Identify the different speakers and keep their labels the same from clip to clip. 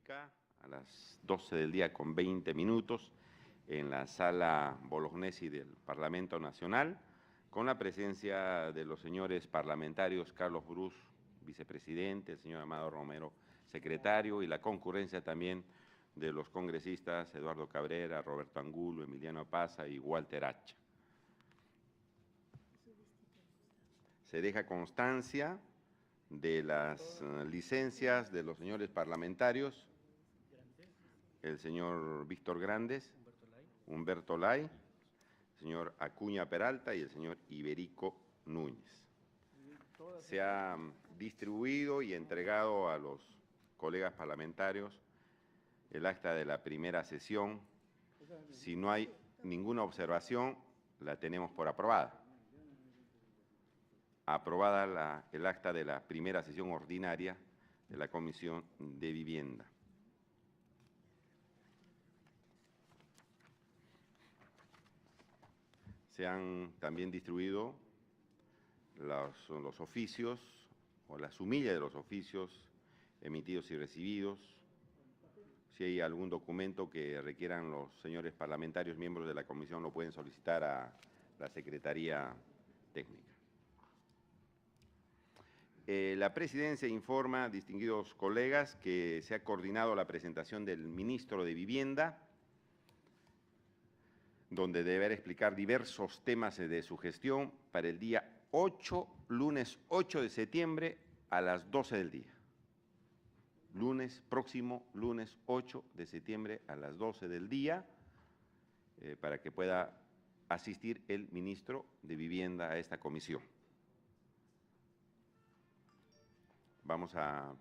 Speaker 1: Ica a las 12 del día con 20 minutos en la sala Bolognesi del Parlamento Nacional, con la presencia de los señores parlamentarios Carlos Brus, vicepresidente, el señor Amado Romero, secretario, y la concurrencia también de los congresistas Eduardo Cabrera, Roberto Angulo, Emiliano Paza y Walter Hacha. Se deja constancia de las licencias de los señores parlamentarios, el señor Víctor Grandes, Humberto Lay, el señor Acuña Peralta y el señor Iberico Núñez. Se ha distribuido y entregado a los colegas parlamentarios el acta de la primera sesión. Si no hay ninguna observación, la tenemos por aprobada. Aprobada el acta de la primera sesión ordinaria de la Comisión de Vivienda. Se han también distribuido los oficios o la sumilla de los oficios emitidos y recibidos. Si hay algún documento que requieran los señores parlamentarios, miembros de la comisión, lo pueden solicitar a la Secretaría Técnica. La presidencia informa, distinguidos colegas, que se ha coordinado la presentación del ministro de Vivienda, donde deberá explicar diversos temas de su gestión para el día 8, lunes 8 de septiembre a las 12 del día. Próximo lunes 8 de septiembre a las 12 del día, para que pueda asistir el ministro de Vivienda a esta comisión. Vamos a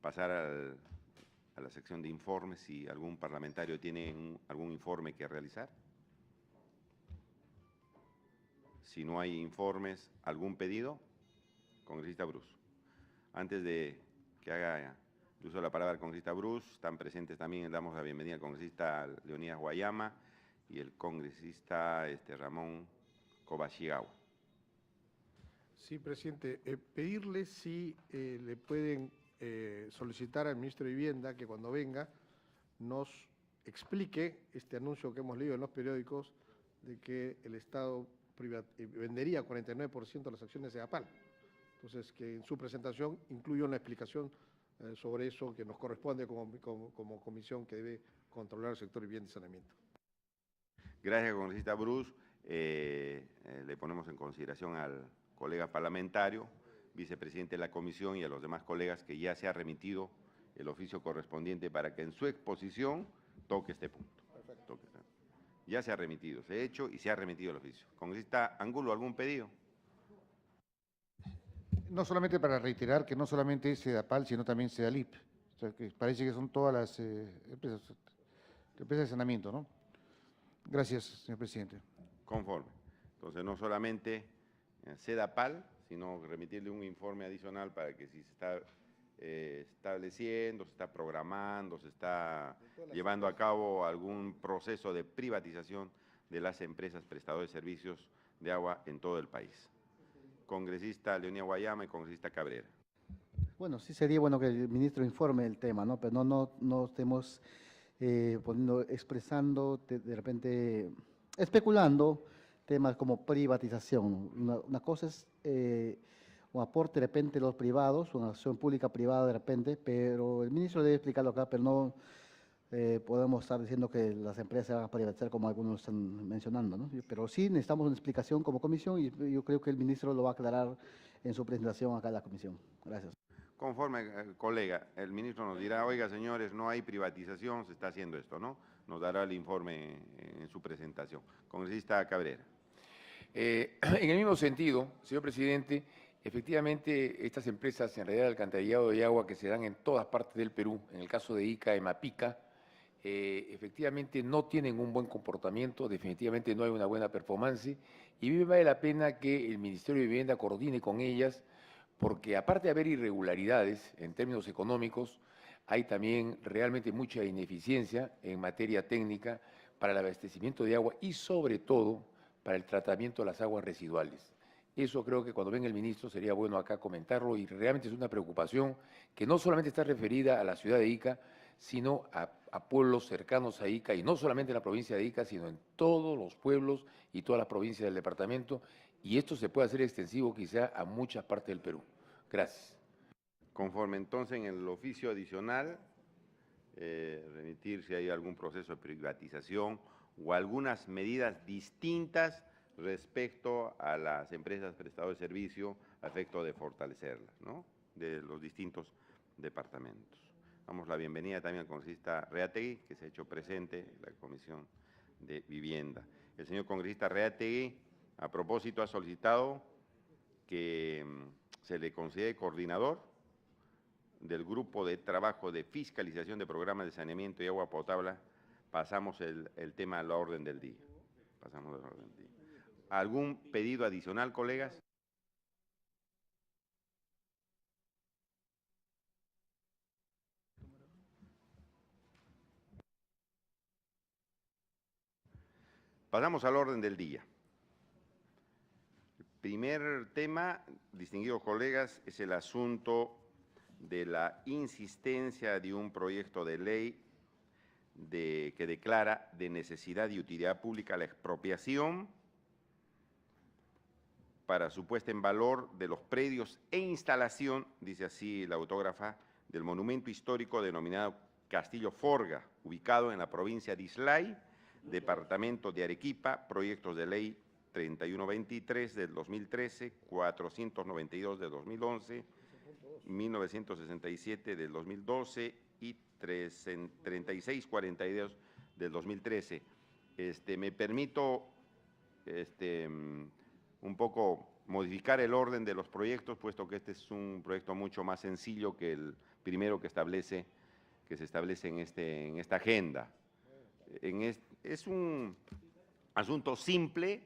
Speaker 1: pasar a la sección de informes, si algún parlamentario tiene algún informe que realizar. Si no hay informes, ¿algún pedido? Congresista Brus. Antes de que haga uso de la palabra el congresista Brus, están presentes también, le damos la bienvenida al congresista Leonidas Guayama y el congresista Ramón Kobayashi.
Speaker 2: Sí, presidente. Pedirle si le pueden solicitar al ministro de Vivienda que cuando venga nos explique este anuncio que hemos leído en los periódicos de que el Estado vendería 49% de las acciones de APAL. Entonces, que en su presentación incluya una explicación sobre eso que nos corresponde como comisión que debe controlar el sector de vivienda y saneamiento.
Speaker 1: Gracias, congresista Brus. Le ponemos en consideración al colega parlamentario, vicepresidente de la comisión, y a los demás colegas que ya se ha remitido el oficio correspondiente para que en su exposición toque este punto. Perfecto. Ya se ha remitido, se ha hecho y se ha remitido el oficio. Congresista Angulo, ¿algún pedido?
Speaker 3: No solamente para reiterar que no solamente es SEDAPAL, sino también SEDALIP. O sea, que parece que son todas las empresas de saneamiento, ¿no? Gracias, señor presidente.
Speaker 1: Conforme. Entonces, no solamente SEDAPAL, sino remitirle un informe adicional para que si se está estableciendo, se está programando, se está llevando a cabo algún proceso de privatización de las empresas prestadoras de servicios de agua en todo el país. Congresista Leonidas Guayama y congresista Cabrera.
Speaker 4: Bueno, sí sería bueno que el ministro informe el tema, ¿no? Pero no estemos expresando, de repente, especulando temas como privatización. Una cosa es un aporte de repente de los privados, una acción pública privada de repente, pero el ministro debe explicarlo acá, pero no podemos estar diciendo que las empresas se van a privatizar como algunos están mencionando, ¿no? Pero sí necesitamos una explicación como comisión y yo creo que el ministro lo va a aclarar en su presentación acá en la comisión. Gracias.
Speaker 1: Conforme, colega, el ministro nos dirá, oiga, señores, no hay privatización, se está haciendo esto, ¿no? Nos dará el informe en su presentación. Congresista Cabrera.
Speaker 5: En el mismo sentido, señor presidente, efectivamente estas empresas en realidad de alcantarillado de agua que se dan en todas partes del Perú, en el caso de Ica, Emapica, efectivamente no tienen un buen comportamiento, definitivamente no hay una buena performance y bien vale la pena que el Ministerio de Vivienda coordine con ellas, porque aparte de haber irregularidades en términos económicos, hay también realmente mucha ineficiencia en materia técnica para el abastecimiento de agua y sobre todo para el tratamiento de las aguas residuales. Eso creo que cuando venga el ministro sería bueno acá comentarlo y realmente es una preocupación que no solamente está referida a la ciudad de Ica, sino a pueblos cercanos a Ica, y no solamente en la provincia de Ica, sino en todos los pueblos y todas las provincias del departamento, y esto se puede hacer extensivo quizá a muchas partes del Perú. Gracias.
Speaker 1: Conforme entonces en el oficio adicional, remitir si hay algún proceso de privatización o algunas medidas distintas respecto a las empresas prestadoras de servicio a efecto de fortalecerlas, ¿no?, de los distintos departamentos. Damos la bienvenida también al congresista Reategui, que se ha hecho presente en la Comisión de Vivienda. El señor congresista Reategui, a propósito, ha solicitado que se le considere coordinador del grupo de trabajo de fiscalización de programas de saneamiento y agua potable. Pasamos el tema a la orden del día. Pasamos a la orden del día. ¿Algún pedido adicional, colegas? Pasamos al orden del día. El primer tema, distinguidos colegas, es el asunto de la insistencia de un proyecto de ley que declara de necesidad y utilidad pública la expropiación para su puesta en valor de los predios e instalación, dice así la autógrafa, del monumento histórico denominado Castillo Forga, ubicado en la provincia de Islay, departamento de Arequipa, proyectos de ley 3123 del 2013, 492 del 2011, 1967 del 2012 y 3642 del 2013. Me permito un poco modificar el orden de los proyectos, puesto que este es un proyecto mucho más sencillo que el primero que se establece en esta agenda. Es un asunto simple.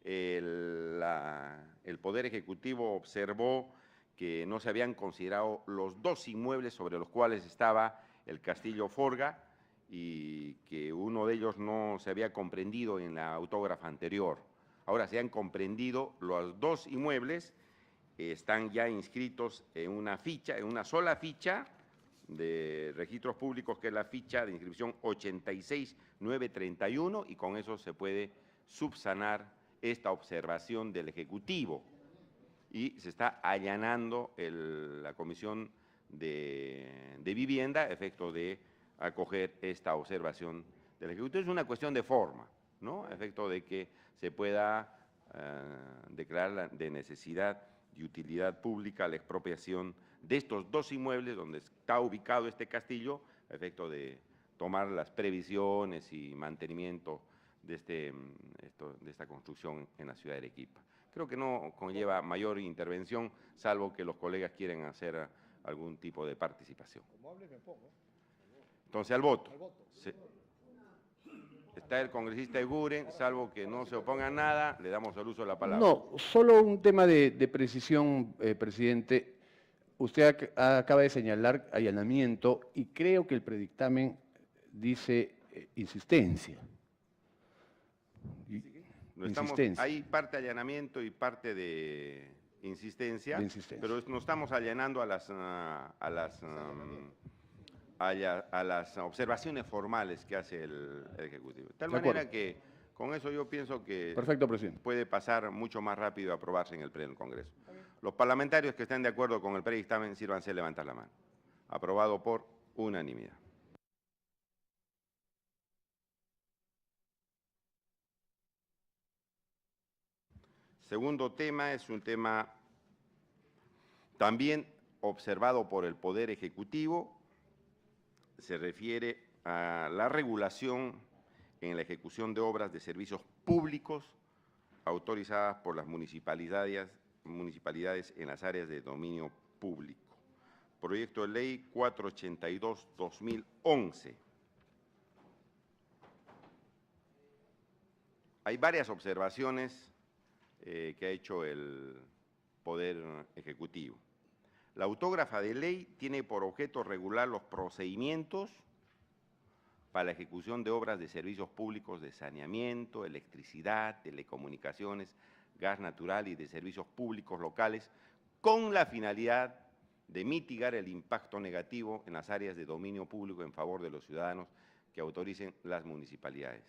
Speaker 1: El Poder Ejecutivo observó que no se habían considerado los dos inmuebles sobre los cuales estaba el Castillo Forga y que uno de ellos no se había comprendido en la autógrafa anterior. Ahora se han comprendido los dos inmuebles, están ya inscritos en una ficha, en una sola ficha de registros públicos, que es la ficha de inscripción 86931, y con eso se puede subsanar esta observación del Ejecutivo. Y se está allanando la Comisión de Vivienda a efecto de acoger esta observación del Ejecutivo. Es una cuestión de forma, ¿no?, a efecto de que se pueda declarar de necesidad y utilidad pública la expropiación de estos dos inmuebles donde está ubicado este castillo, a efecto de tomar las previsiones y mantenimiento de esta construcción en la ciudad de Arequipa. Creo que no conlleva mayor intervención, salvo que los colegas quieren hacer algún tipo de participación.
Speaker 2: Como hable, me pongo.
Speaker 1: Entonces, al voto. Está el congresista Eguren, salvo que no se oponga a nada, le damos el uso de la palabra.
Speaker 6: No, solo un tema de precisión, presidente. Usted acaba de señalar allanamiento y creo que el predictamen dice insistencia.
Speaker 1: Hay parte de allanamiento y parte de insistencia, pero no estamos allanando a las observaciones formales que hace el Ejecutivo. De tal manera que con eso yo pienso que
Speaker 6: Perfecto, presidente.
Speaker 1: Puede pasar mucho más rápido a aprobarse en el Pleno del Congreso. Los parlamentarios que estén de acuerdo con el predictamen, sírvanse a levantar la mano. Aprobado por unanimidad. Segundo tema es un tema también observado por el Poder Ejecutivo. Se refiere a la regulación en la ejecución de obras de servicios públicos autorizadas por las municipalidades en las áreas de dominio público. Proyecto de Ley 482/2011. Hay varias observaciones que ha hecho el Poder Ejecutivo. La autógrafa de ley tiene por objeto regular los procedimientos para la ejecución de obras de servicios públicos de saneamiento, electricidad, telecomunicaciones, gas natural y de servicios públicos locales, con la finalidad de mitigar el impacto negativo en las áreas de dominio público en favor de los ciudadanos que autoricen las municipalidades.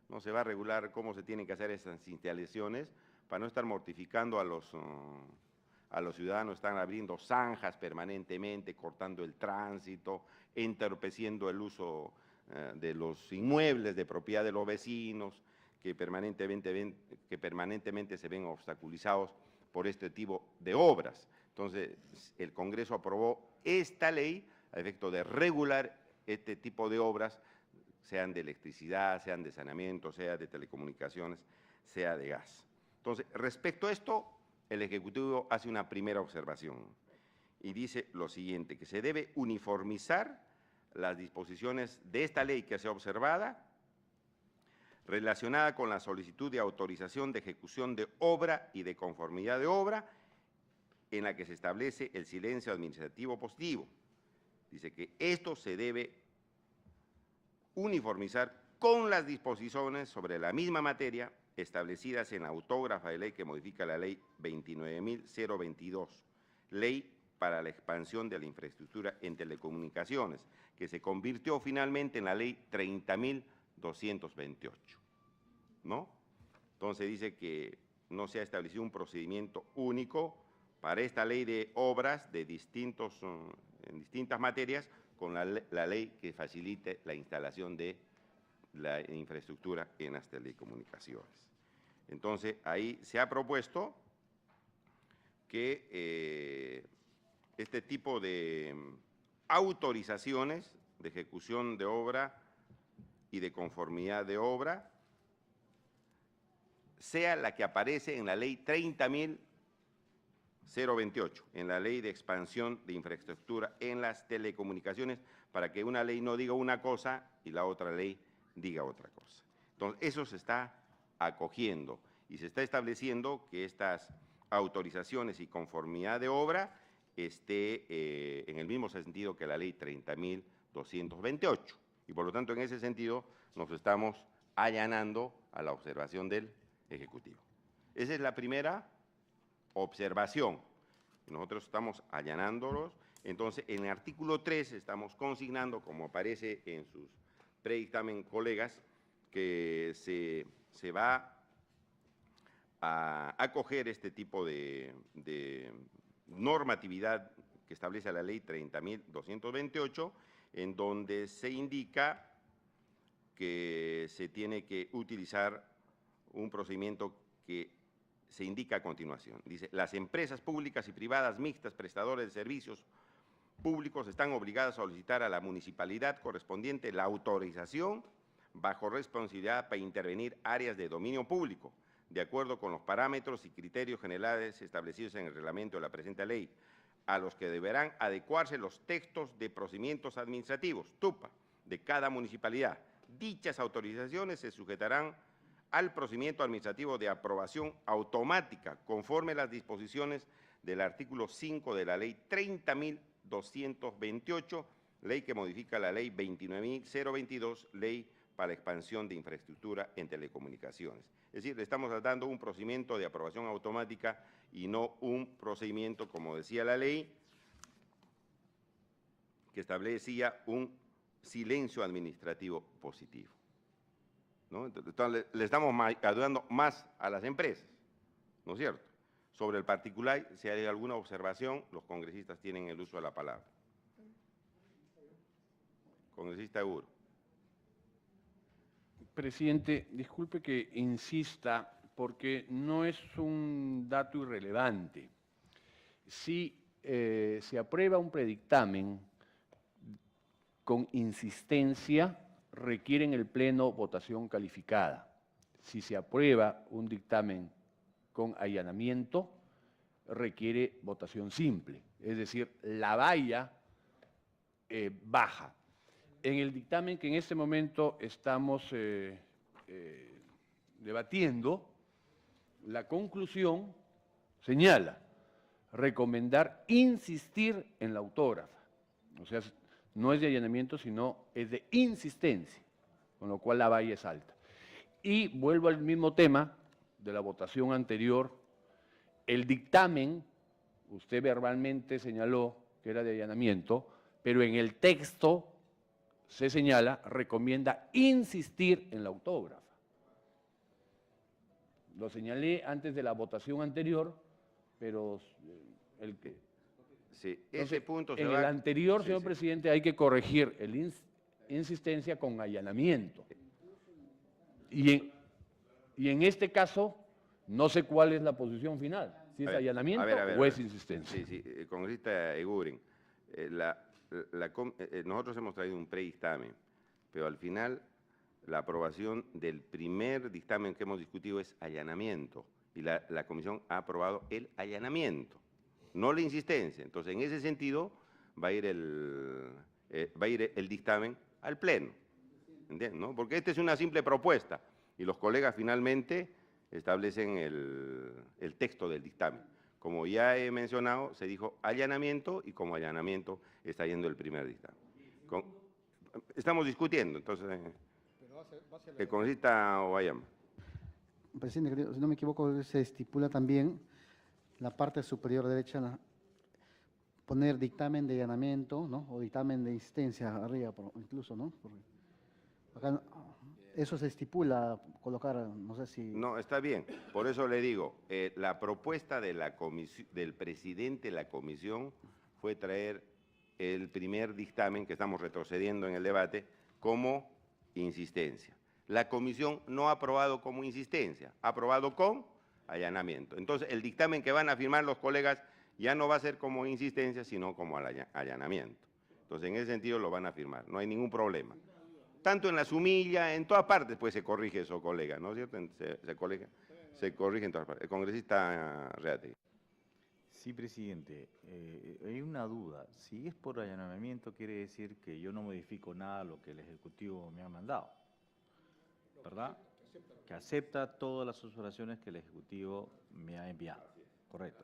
Speaker 1: No se va a regular cómo se tienen que hacer esas instalaciones para no estar mortificando a los ciudadanos, están abriendo zanjas permanentemente, cortando el tránsito, entorpeciendo el uso de los inmuebles de propiedad de los vecinos, que permanentemente se ven obstaculizados por este tipo de obras. Entonces, el Congreso aprobó esta ley a efecto de regular este tipo de obras, sean de electricidad, sean de saneamiento, sea de telecomunicaciones, sea de gas. Entonces, respecto a esto, el Ejecutivo hace una primera observación y dice lo siguiente, que se debe uniformizar las disposiciones de esta ley que sea observada relacionada con la solicitud de autorización de ejecución de obra y de conformidad de obra en la que se establece el silencio administrativo positivo. Dice que esto se debe uniformizar con las disposiciones sobre la misma materia establecidas en la autógrafa de ley que modifica la ley 29.022, ley para la expansión de la infraestructura en telecomunicaciones, que se convirtió finalmente en la ley 30.228, ¿no? Entonces dice que no se ha establecido un procedimiento único para esta ley de obras de en distintas materias con la ley que facilite la instalación de la infraestructura en las telecomunicaciones. Entonces, ahí se ha propuesto que este tipo de autorizaciones de ejecución de obra y de conformidad de obra sea la que aparece en la ley 30.028, en la ley de expansión de infraestructura en las telecomunicaciones, para que una ley no diga una cosa y la otra ley diga otra cosa. Entonces, eso se está acogiendo y se está estableciendo que estas autorizaciones y conformidad de obra esté en el mismo sentido que la ley 30.228. Y por lo tanto, en ese sentido, nos estamos allanando a la observación del Ejecutivo. Esa es la primera observación. Nosotros estamos allanándolos. Entonces, en el artículo 3 estamos consignando, como aparece en sus predictamen, colegas, que se va a acoger este tipo de normatividad que establece la ley 30.228, en donde se indica que se tiene que utilizar un procedimiento que se indica a continuación. Dice, las empresas públicas y privadas mixtas prestadoras de servicios públicos están obligadas a solicitar a la municipalidad correspondiente la autorización bajo responsabilidad para intervenir áreas de dominio público, de acuerdo con los parámetros y criterios generales establecidos en el reglamento de la presente ley, a los que deberán adecuarse los textos de procedimientos administrativos, TUPA, de cada municipalidad. Dichas autorizaciones se sujetarán al procedimiento administrativo de aprobación automática, conforme a las disposiciones del artículo 5 de la ley 30.228, ley que modifica la ley 29.022, ley para la expansión de infraestructura en telecomunicaciones. Es decir, le estamos dando un procedimiento de aprobación automática y no un procedimiento, como decía la ley, que establecía un silencio administrativo positivo, ¿no? Entonces, le estamos ayudando más a las empresas, ¿no es cierto? Sobre el particular, si hay alguna observación, los congresistas tienen el uso de la palabra. Congresista Euro.
Speaker 6: Presidente, disculpe que insista, porque no es un dato irrelevante. Si se aprueba un predictamen con insistencia, requiere en el Pleno votación calificada. Si se aprueba un dictamen con allanamiento, requiere votación simple, es decir, la valla baja. En el dictamen que en este momento estamos debatiendo, la conclusión señala recomendar insistir en la autógrafa. O sea, no es de allanamiento, sino es de insistencia, con lo cual la valla es alta. Y vuelvo al mismo tema de la votación anterior. El dictamen, usted verbalmente señaló que era de allanamiento, pero en el texto se señala, recomienda insistir en la autógrafa. Lo señalé antes de la votación anterior, pero el que...
Speaker 1: Sí,
Speaker 6: Entonces,
Speaker 1: ese punto se
Speaker 6: en
Speaker 1: va...
Speaker 6: el anterior,
Speaker 1: Sí,
Speaker 6: señor
Speaker 1: sí.
Speaker 6: presidente, hay que corregir el insistencia con allanamiento. Y en este caso, no sé cuál es la posición final, si es
Speaker 1: A ver,
Speaker 6: allanamiento
Speaker 1: a ver,
Speaker 6: o es insistencia.
Speaker 1: Sí, sí, congresista Eguren, nosotros hemos traído un predictamen, pero al final la aprobación del primer dictamen que hemos discutido es allanamiento, y la comisión ha aprobado el allanamiento, no la insistencia. Entonces, en ese sentido, va a ir el dictamen al Pleno, ¿entiendes? ¿No? Porque esta es una simple propuesta, y los colegas finalmente establecen el texto del dictamen. Como ya he mencionado, se dijo allanamiento, y como allanamiento está yendo el primer dictamen. Estamos discutiendo, entonces, el congresista Guayama.
Speaker 4: Presidente, querido, si no me equivoco, se estipula también la parte superior derecha, poner dictamen de allanamiento, ¿no? O dictamen de insistencia arriba, incluso, ¿no? Porque acá eso se estipula, colocar, no sé si...
Speaker 1: No, está bien. Por eso le digo, la propuesta de del presidente de la comisión fue traer el primer dictamen, que estamos retrocediendo en el debate, como insistencia. La comisión no ha aprobado como insistencia, ha aprobado con allanamiento. Entonces, el dictamen que van a firmar los colegas ya no va a ser como insistencia, sino como allanamiento. Entonces, en ese sentido lo van a firmar, no hay ningún problema. Tanto en la sumilla, en todas partes, pues se corrige eso, colega, ¿no es cierto? Se corrige en todas partes. El congresista Reate.
Speaker 7: Sí, presidente. Hay una duda. Si es por allanamiento, quiere decir que yo no modifico nada de lo que el Ejecutivo me ha mandado, ¿verdad? Que acepta todas las observaciones que el Ejecutivo me ha enviado, correcto.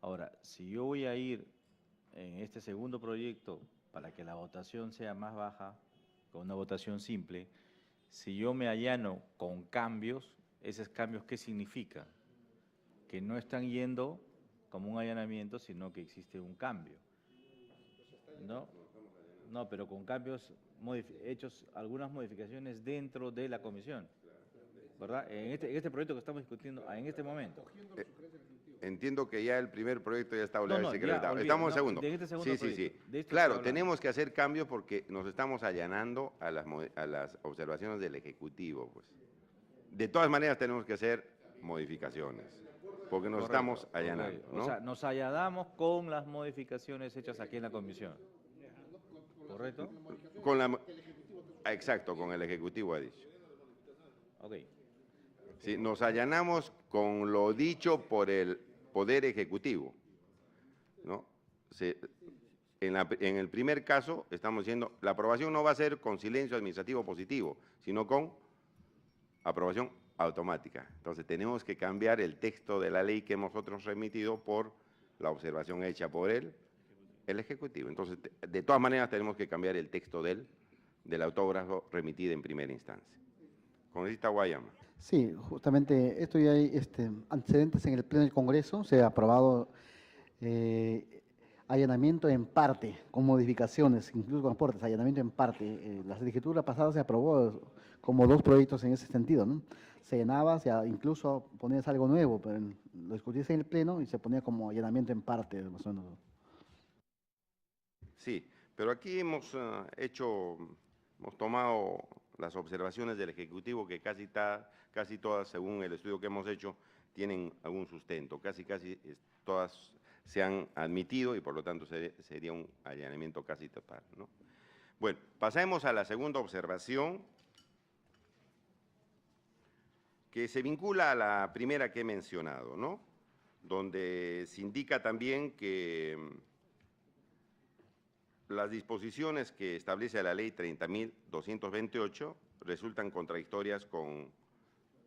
Speaker 7: Ahora, si yo voy a ir en este segundo proyecto para que la votación sea más baja, con una votación simple, si yo me allano con cambios, ¿esos cambios qué significan? Que no están yendo como un allanamiento, sino que existe un cambio. ¿No? No, pero con cambios hechos, algunas modificaciones dentro de la comisión, ¿verdad? En este proyecto que estamos discutiendo en este momento.
Speaker 1: Entiendo que ya el primer proyecto ya está
Speaker 7: No,
Speaker 1: secretado.
Speaker 7: ya,
Speaker 1: Estamos en
Speaker 7: no,
Speaker 1: segundo.
Speaker 7: de este segundo
Speaker 1: Sí.
Speaker 7: proyecto, de esto
Speaker 1: Claro,
Speaker 7: estoy hablando.
Speaker 1: tenemos que hacer cambios porque nos estamos allanando a las observaciones del Ejecutivo, pues. De todas maneras tenemos que hacer modificaciones, porque nos
Speaker 7: Correcto,
Speaker 1: estamos allanando,
Speaker 7: correcto.
Speaker 1: ¿no?
Speaker 7: O sea, nos allanamos con las modificaciones hechas aquí en la comisión. ¿Correcto?
Speaker 1: Exacto, con el Ejecutivo ha dicho.
Speaker 7: Ok.
Speaker 1: Sí, nos allanamos con lo dicho por el Poder Ejecutivo, ¿no? En el primer caso, estamos diciendo, la aprobación no va a ser con silencio administrativo positivo, sino con aprobación automática. Entonces, tenemos que cambiar el texto de la ley que nosotros remitido por la observación hecha por el Ejecutivo. Entonces, de todas maneras, tenemos que cambiar el texto del autógrafo remitido en primera instancia. Congresista Guayama.
Speaker 4: Sí, justamente esto ya hay antecedentes en el Pleno del Congreso, se ha aprobado allanamiento en parte, con modificaciones, incluso con aportes, allanamiento en parte. La legislatura pasada se aprobó como 2 proyectos en ese sentido, ¿no? Se llenaba, incluso ponías algo nuevo, pero lo discutías en el Pleno y se ponía como allanamiento en parte, más o menos.
Speaker 1: Sí, pero aquí hemos tomado las observaciones del Ejecutivo que casi todas, según el estudio que hemos hecho, tienen algún sustento. Casi todas se han admitido y por lo tanto sería un allanamiento casi total, ¿no? Bueno, pasemos a la segunda observación, que se vincula a la primera que he mencionado, ¿no? Donde se indica también que las disposiciones que establece la ley 30.228 resultan contradictorias con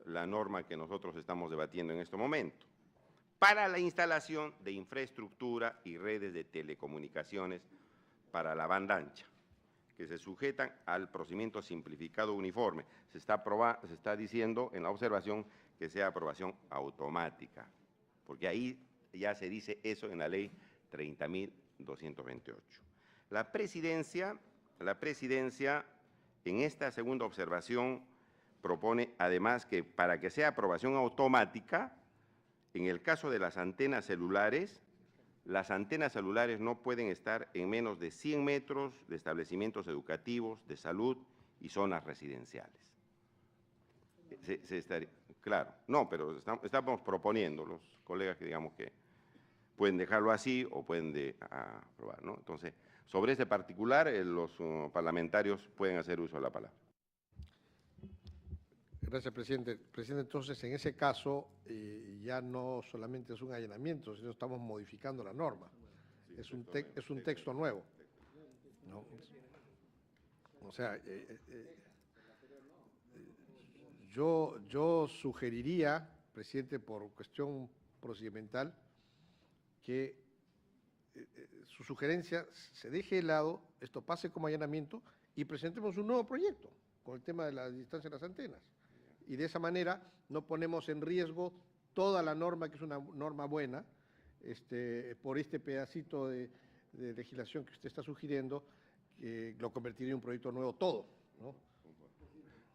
Speaker 1: la norma que nosotros estamos debatiendo en este momento, para la instalación de infraestructura y redes de telecomunicaciones para la banda ancha, que se sujetan al procedimiento simplificado uniforme. Se está diciendo en la observación que sea aprobación automática, porque ahí ya se dice eso en la ley 30.228. 228. La presidencia, en esta segunda observación, propone además que para que sea aprobación automática, en el caso de las antenas celulares no pueden estar en menos de 100 metros de establecimientos educativos, de salud y zonas residenciales. Claro, no, pero estamos proponiendo, los colegas que digamos que pueden dejarlo así o pueden aprobar, ¿no? Entonces, sobre este particular, los parlamentarios pueden hacer uso de la palabra.
Speaker 2: Gracias, presidente. Presidente, entonces, en ese caso, ya no solamente es un allanamiento, sino estamos modificando la norma. Es un texto nuevo, ¿no? O sea, yo sugeriría, presidente, por cuestión procedimental, que su sugerencia se deje de lado, esto pase como allanamiento y presentemos un nuevo proyecto con el tema de la distancia de las antenas. Y de esa manera no ponemos en riesgo toda la norma, que es una norma buena, por este pedacito de legislación que usted está sugiriendo, que lo convertiría en un proyecto nuevo todo, ¿no?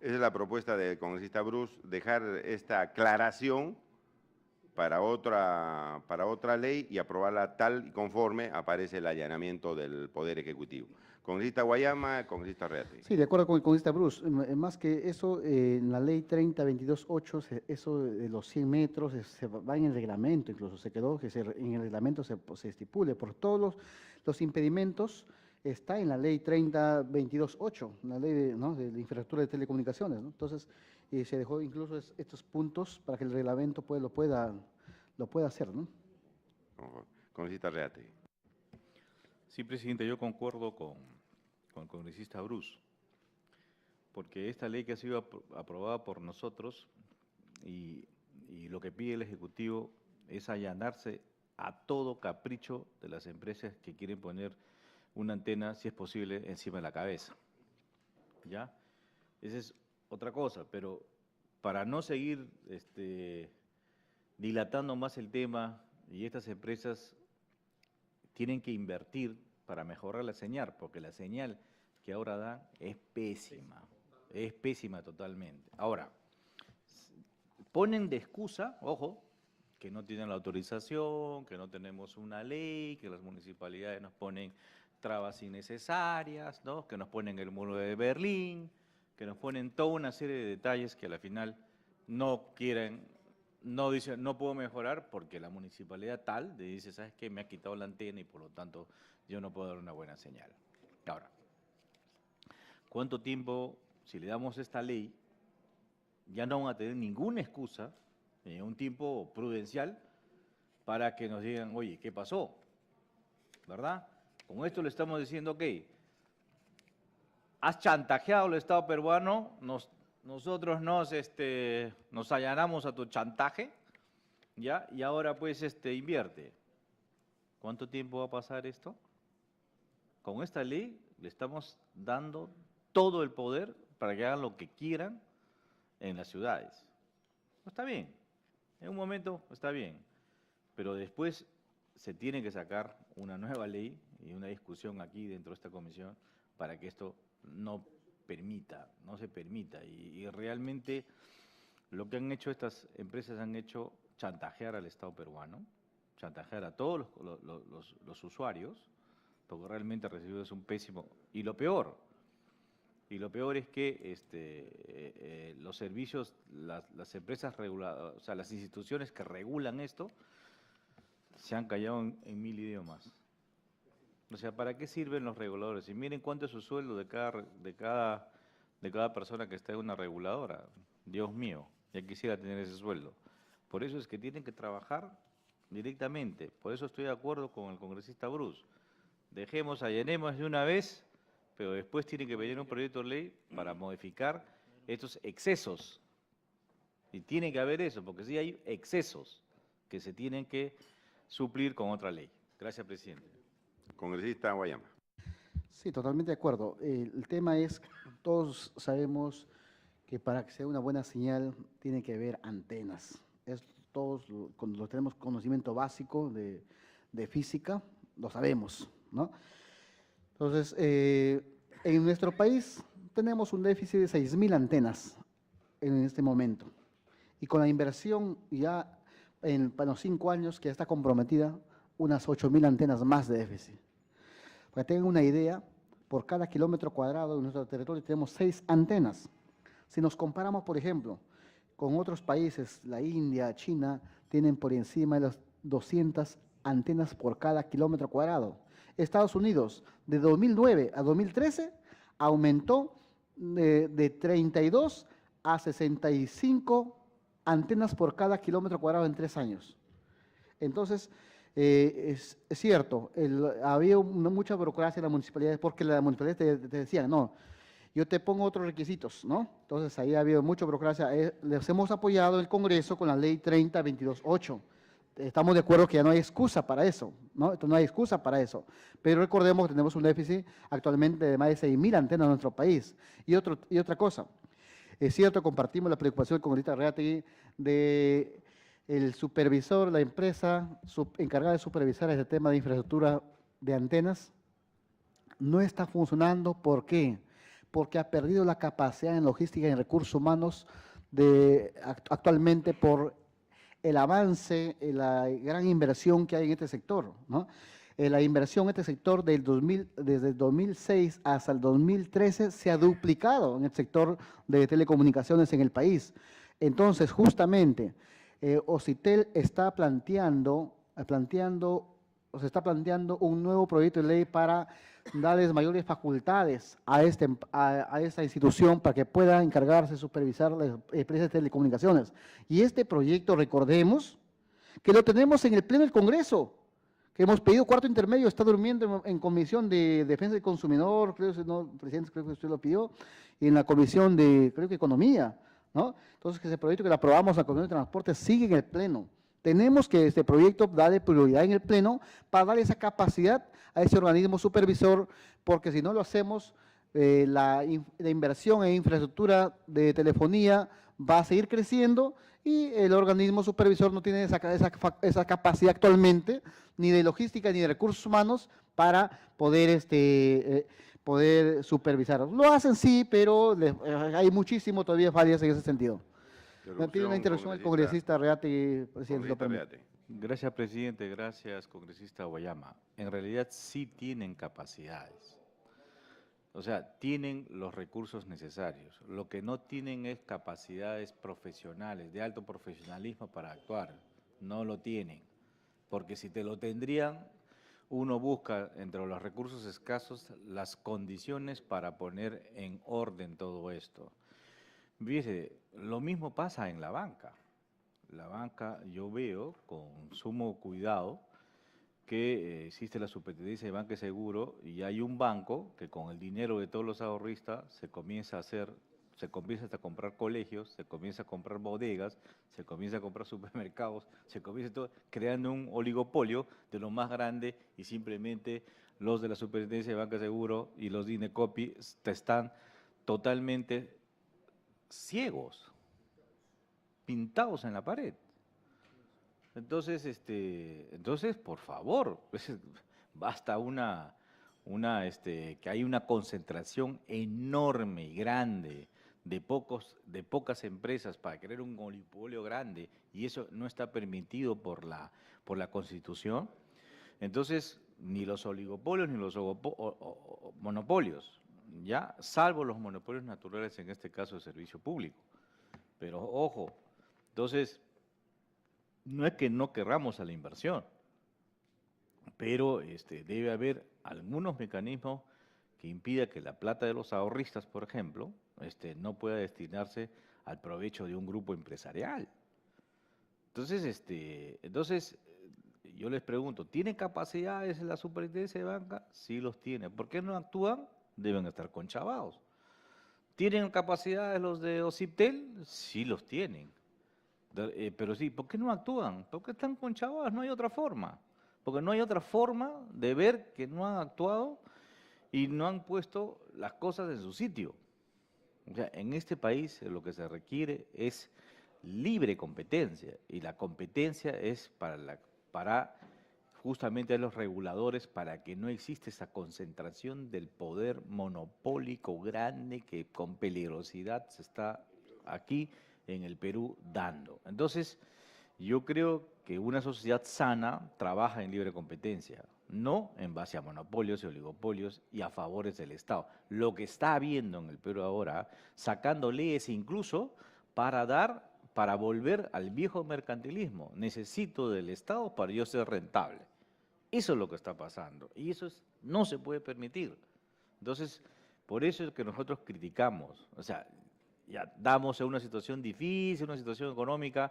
Speaker 1: Esa es la propuesta del congresista Bruce, dejar esta aclaración para otra ley y aprobarla tal y conforme aparece el allanamiento del Poder Ejecutivo. Congresista Guayama, congresista Reate.
Speaker 4: Sí, de acuerdo con el congresista Bruce. Más que eso, en la ley 30-22-8, eso de los 100 metros se va en el reglamento, incluso se quedó que en el reglamento se estipule. Por todos los impedimentos está en la ley 30-22-8, la ley de la infraestructura de telecomunicaciones, ¿no? Entonces, se dejó incluso estos puntos para que el reglamento lo pueda hacer, ¿no?
Speaker 1: Congresista Reate.
Speaker 7: Sí, presidente, yo concuerdo con el congresista Bruce, porque esta ley que ha sido aprobada por nosotros y lo que pide el Ejecutivo es allanarse a todo capricho de las empresas que quieren poner una antena, si es posible, encima de la cabeza, ¿ya? Esa es otra cosa, pero para no seguir dilatando más el tema, y estas empresas tienen que invertir para mejorar la señal, porque la señal que ahora dan es pésima totalmente. Ahora, ponen de excusa, ojo, que no tienen la autorización, que no tenemos una ley, que las municipalidades nos ponen trabas innecesarias, ¿no? Que nos ponen el muro de Berlín, que nos ponen toda una serie de detalles que al final no quieren, no dicen, no puedo mejorar porque la municipalidad tal le dice, ¿sabes qué? Me ha quitado la antena y por lo tanto yo no puedo dar una buena señal. Ahora, ¿cuánto tiempo, si le damos esta ley, ya no van a tener ninguna excusa, un tiempo prudencial, para que nos digan, oye, ¿qué pasó? ¿Verdad? Con esto le estamos diciendo, ok, has chantajeado al Estado peruano, nosotros nos allanamos a tu chantaje, ¿ya? Y ahora pues invierte. ¿Cuánto tiempo va a pasar esto? Con esta ley le estamos dando todo el poder para que hagan lo que quieran en las ciudades. Está bien, en un momento está bien, pero después se tiene que sacar una nueva ley y una discusión aquí dentro de esta comisión para que esto no se permita. Y realmente lo que han hecho estas empresas han hecho chantajear al Estado peruano, chantajear a todos los usuarios, porque realmente recibido es un pésimo. Y lo peor es que los servicios, las empresas reguladoras, o sea, las instituciones que regulan esto, se han callado en 1000 idiomas. O sea, ¿para qué sirven los reguladores? Y miren cuánto es su sueldo de cada persona que está en una reguladora. Dios mío, ya quisiera tener ese sueldo. Por eso es que tienen que trabajar directamente. Por eso estoy de acuerdo con el congresista Bruce. Allanemos de una vez, pero después tiene que venir un proyecto de ley para modificar estos excesos. Y tiene que haber eso, porque sí hay excesos que se tienen que suplir con otra ley. Gracias, presidente.
Speaker 1: Congresista Guayama.
Speaker 4: Sí, totalmente de acuerdo. El tema es, todos sabemos que para que sea una buena señal tiene que haber antenas. Todos cuando tenemos conocimiento básico de física, lo sabemos, ¿no? Entonces, en nuestro país tenemos un déficit de 6.000 antenas en este momento. Y con la inversión ya para los 5 años que ya está comprometida, unas 8.000 antenas más de déficit. Para que tengan una idea, por cada kilómetro cuadrado de nuestro territorio tenemos 6 antenas. Si nos comparamos, por ejemplo, con otros países, la India, China, tienen por encima de las 200 antenas por cada kilómetro cuadrado. Estados Unidos, de 2009 a 2013, aumentó de 32 a 65 antenas por cada kilómetro cuadrado en 3 años. Entonces, es cierto, había mucha burocracia en las municipalidades porque las municipalidades te decían, no, yo te pongo otros requisitos, ¿no? Entonces, ahí ha habido mucha burocracia. Les hemos apoyado en el Congreso con la ley 30-22-8. Estamos de acuerdo que ya no hay excusa para eso, ¿no? Entonces, no hay excusa para eso. Pero recordemos que tenemos un déficit actualmente de más de 6.000 antenas en nuestro país. Y otra cosa, es cierto, compartimos la preocupación del congresista Reategui de el supervisor, la empresa encargada de supervisar este tema de infraestructura de antenas, no está funcionando. ¿Por qué? Porque ha perdido la capacidad en logística y en recursos humanos actualmente por el avance, la gran inversión que hay en este sector, ¿no? La inversión en este sector desde el 2006 hasta el 2013 se ha duplicado en el sector de telecomunicaciones en el país. Entonces, justamente, Ocitel está planteando un nuevo proyecto de ley para darles mayores facultades a esta institución para que pueda encargarse de supervisar las empresas de telecomunicaciones. Y este proyecto, recordemos, que lo tenemos en el Pleno del Congreso, que hemos pedido cuarto intermedio, está durmiendo en Comisión de Defensa del Consumidor, creo que no, presidente, creo que usted lo pidió, y en la Comisión de, creo que Economía, ¿no? Entonces, que ese proyecto que lo aprobamos en la Comisión de Transporte sigue en el Pleno. Tenemos que este proyecto darle prioridad en el Pleno para darle esa capacidad a ese organismo supervisor, porque si no lo hacemos, la inversión en infraestructura de telefonía va a seguir creciendo y el organismo supervisor no tiene esa capacidad actualmente, ni de logística ni de recursos humanos, para poder, poder supervisar. Lo hacen sí, pero hay muchísimo todavía fallas en ese sentido. Me pide una interrupción el congresista Reategui, presidente.
Speaker 7: Gracias, presidente. Gracias, congresista Guayama. En realidad sí tienen capacidades. O sea, tienen los recursos necesarios. Lo que no tienen es capacidades profesionales, de alto profesionalismo para actuar. No lo tienen. Porque si te lo tendrían, uno busca entre los recursos escasos las condiciones para poner en orden todo esto. Fíjese, lo mismo pasa en la banca. La banca, yo veo con sumo cuidado que existe la Superintendencia de Banca y Seguro y hay un banco que con el dinero de todos los ahorristas se comienza hasta a comprar colegios, se comienza a comprar bodegas, se comienza a comprar supermercados, se comienza todo, creando un oligopolio de lo más grande y simplemente los de la Superintendencia de Banca y Seguro y los de INECOPI están totalmente ciegos, pintados en la pared. Entonces, por favor, basta que hay una concentración enorme y grande de pocas empresas para crear un oligopolio grande y eso no está permitido por la Constitución. Entonces, ni los oligopolios ni los monopolios, ya, salvo los monopolios naturales, en este caso de servicio público. Pero ojo, entonces, no es que no querramos a la inversión, pero debe haber algunos mecanismos que impidan que la plata de los ahorristas, por ejemplo, no pueda destinarse al provecho de un grupo empresarial. Entonces, yo les pregunto, ¿tiene capacidades la Superintendencia de Banca? Sí los tiene. ¿Por qué no actúan? Deben estar conchavados. ¿Tienen capacidades los de Ocitel? Sí los tienen. Pero sí, ¿por qué no actúan? Porque están conchavados, no hay otra forma. Porque no hay otra forma de ver que no han actuado y no han puesto las cosas en su sitio. O sea, en este país lo que se requiere es libre competencia y la competencia es para justamente a los reguladores para que no exista esa concentración del poder monopólico grande que con peligrosidad se está aquí en el Perú dando. Entonces, yo creo que una sociedad sana trabaja en libre competencia, no en base a monopolios y oligopolios y a favores del Estado. Lo que está habiendo en el Perú ahora, sacando leyes incluso para volver al viejo mercantilismo. Necesito del Estado para yo ser rentable. Eso es lo que está pasando y eso no se puede permitir. Entonces, por eso es que nosotros criticamos. O sea, ya damos a una situación difícil, una situación económica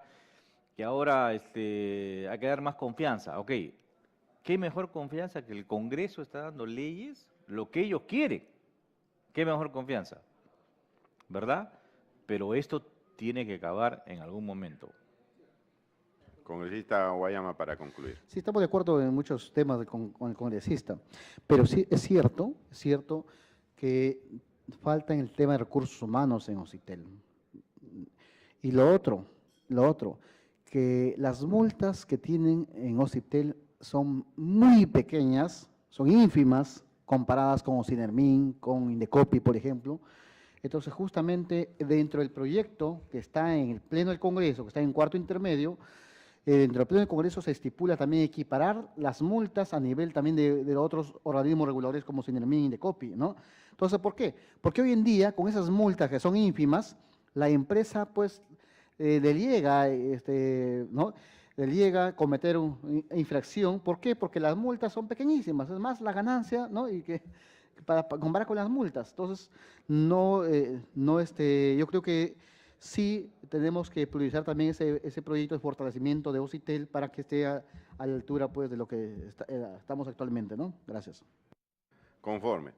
Speaker 7: que ahora hay que dar más confianza. Ok, ¿qué mejor confianza que el Congreso está dando leyes, lo que ellos quieren? ¿Qué mejor confianza? ¿Verdad? Pero esto tiene que acabar en algún momento.
Speaker 1: Congresista Guayama, para concluir.
Speaker 4: Sí, estamos de acuerdo en muchos temas con el congresista, pero sí es cierto que falta en el tema de recursos humanos en OCITEL. Y lo otro, que las multas que tienen en OCITEL son muy pequeñas, son ínfimas, comparadas con Ocinermin, con Indecopi, por ejemplo. Entonces, justamente dentro del proyecto que está en el Pleno del Congreso, que está en cuarto intermedio, dentro del Pleno del Congreso se estipula también equiparar las multas a nivel también de otros organismos reguladores como Ocinermin y Indecopi, ¿no? Entonces, ¿por qué? Porque hoy en día, con esas multas que son ínfimas, la empresa, pues, deliega, ¿no? Deliega cometer una infracción. ¿Por qué? Porque las multas son pequeñísimas, es más la ganancia, ¿no? Y que para comparar con las multas. Entonces, yo creo que sí tenemos que priorizar también ese proyecto de fortalecimiento de OCITEL para que esté a la altura, pues, de lo que estamos actualmente, ¿no? Gracias.
Speaker 1: Conforme.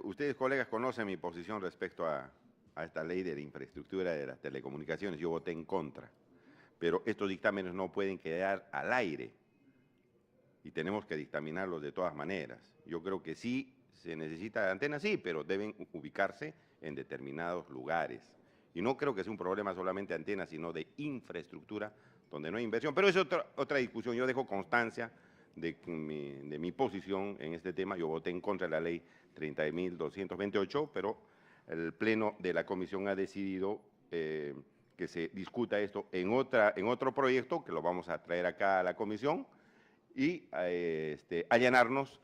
Speaker 1: Ustedes, colegas, conocen mi posición respecto a esta ley de la infraestructura de las telecomunicaciones. Yo voté en contra, pero estos dictámenes no pueden quedar al aire y tenemos que dictaminarlos de todas maneras. Yo creo que sí se necesita antenas, sí, pero deben ubicarse en determinados lugares. Y no creo que sea un problema solamente de antenas, sino de infraestructura, donde no hay inversión. Pero es otra discusión. Yo dejo constancia de mi posición en este tema. Yo voté en contra de la ley 30.228, pero el Pleno de la Comisión ha decidido que se discuta esto en otro proyecto, que lo vamos a traer acá a la Comisión, y allanarnos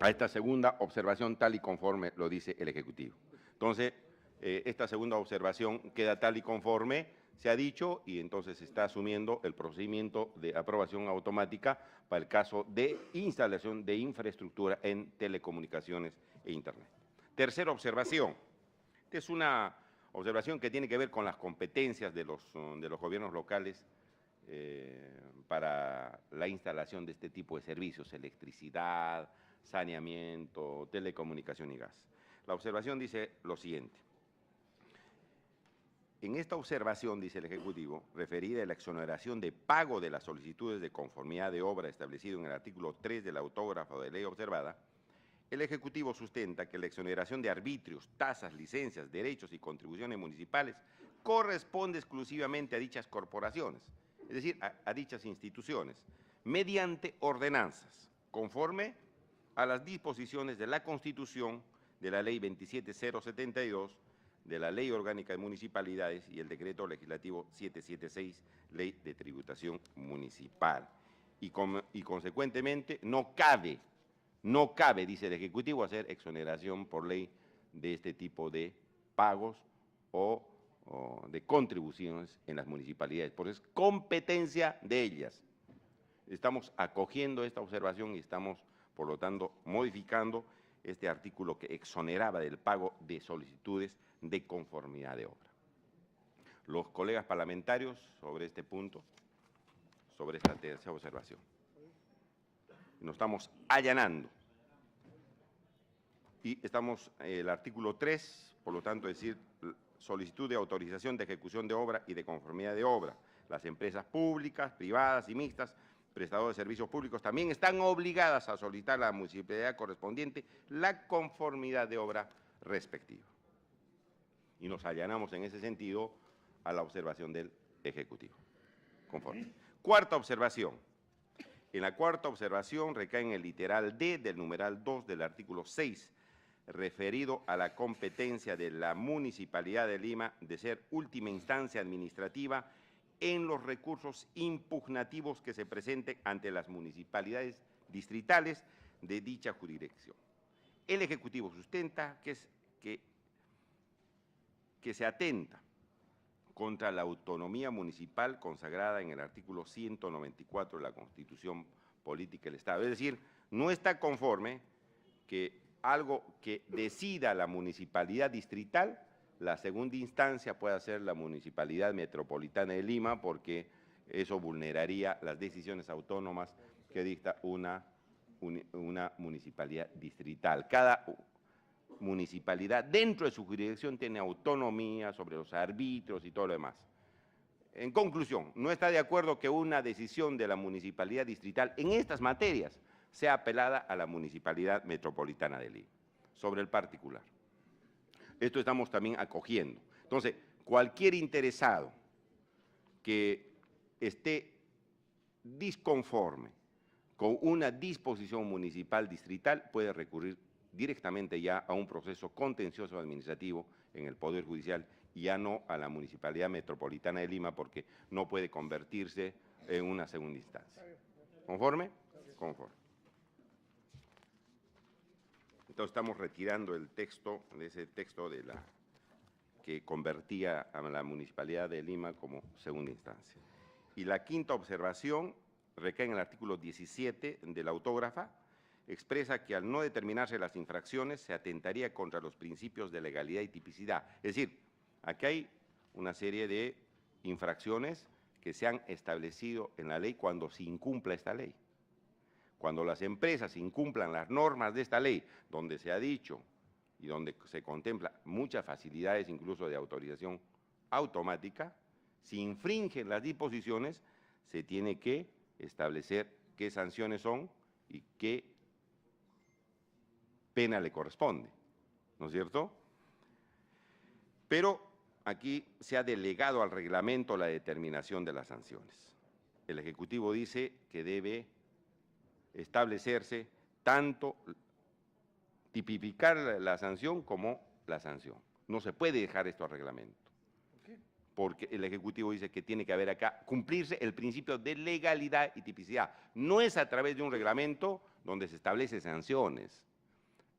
Speaker 1: a esta segunda observación tal y conforme lo dice el Ejecutivo. Entonces, esta segunda observación queda tal y conforme se ha dicho y entonces se está asumiendo el procedimiento de aprobación automática para el caso de instalación de infraestructura en telecomunicaciones e Internet. Tercera observación. Esta es una observación que tiene que ver con las competencias de los gobiernos locales para la instalación de este tipo de servicios, electricidad, saneamiento, telecomunicación y gas. La observación dice lo siguiente. En esta observación, dice el Ejecutivo, referida a la exoneración de pago de las solicitudes de conformidad de obra establecido en el artículo 3 del autógrafo de ley observada, el Ejecutivo sustenta que la exoneración de arbitrios, tasas, licencias, derechos y contribuciones municipales corresponde exclusivamente a dichas corporaciones, es decir, a dichas instituciones, mediante ordenanzas, conforme a las disposiciones de la Constitución, de la Ley 27072, de la Ley Orgánica de Municipalidades y el Decreto Legislativo 776, Ley de Tributación Municipal. Y consecuentemente no cabe, dice el Ejecutivo, hacer exoneración por ley de este tipo de pagos o de contribuciones en las municipalidades, porque es competencia de ellas. Estamos acogiendo esta observación y estamos, por lo tanto, modificando este artículo que exoneraba del pago de solicitudes de conformidad de obra. Los colegas parlamentarios sobre este punto, sobre esta tercera observación. Nos estamos allanando. Y estamos, el artículo 3, por lo tanto, decir solicitud de autorización de ejecución de obra y de conformidad de obra. Las empresas públicas, privadas y mixtas, prestadores de servicios públicos, también están obligadas a solicitar a la municipalidad correspondiente la conformidad de obra respectiva. Y nos allanamos en ese sentido a la observación del Ejecutivo. Conforme. Cuarta observación. En la cuarta observación recae en el literal D del numeral 2 del artículo 6, referido a la competencia de la Municipalidad de Lima de ser última instancia administrativa en los recursos impugnativos que se presenten ante las municipalidades distritales de dicha jurisdicción. El Ejecutivo sustenta que se atenta contra la autonomía municipal consagrada en el artículo 194 de la Constitución Política del Estado. Es decir, no está conforme que algo que decida la municipalidad distrital, la segunda instancia pueda ser la Municipalidad Metropolitana de Lima, porque eso vulneraría las decisiones autónomas que dicta una municipalidad distrital. Cada municipalidad dentro de su jurisdicción tiene autonomía sobre los arbitrios y todo lo demás. En conclusión, no está de acuerdo que una decisión de la municipalidad distrital en estas materias sea apelada a la Municipalidad Metropolitana de Lima, sobre el particular. Esto estamos también acogiendo. Entonces, cualquier interesado que esté disconforme con una disposición municipal distrital puede recurrir directamente ya a un proceso contencioso administrativo en el Poder Judicial y ya no a la Municipalidad Metropolitana de Lima, porque no puede convertirse en una segunda instancia. ¿Conforme? Conforme. Entonces estamos retirando el texto, de ese texto de la que convertía a la Municipalidad de Lima como segunda instancia. Y la quinta observación recae en el artículo 17 de la autógrafa, expresa que al no determinarse las infracciones se atentaría contra los principios de legalidad y tipicidad. Es decir, aquí hay una serie de infracciones que se han establecido en la ley cuando se incumpla esta ley. Cuando las empresas incumplan las normas de esta ley, donde se ha dicho y donde se contempla muchas facilidades incluso de autorización automática, si infringen las disposiciones, se tiene que establecer qué sanciones son y qué pena le corresponde, ¿no es cierto? Pero aquí se ha delegado al reglamento la determinación de las sanciones. El Ejecutivo dice que debe establecerse tanto tipificar la sanción como la sanción. No se puede dejar esto al reglamento. ¿Por qué? Porque el Ejecutivo dice que tiene que haber acá, cumplirse el principio de legalidad y tipicidad. No es a través de un reglamento donde se establecen sanciones,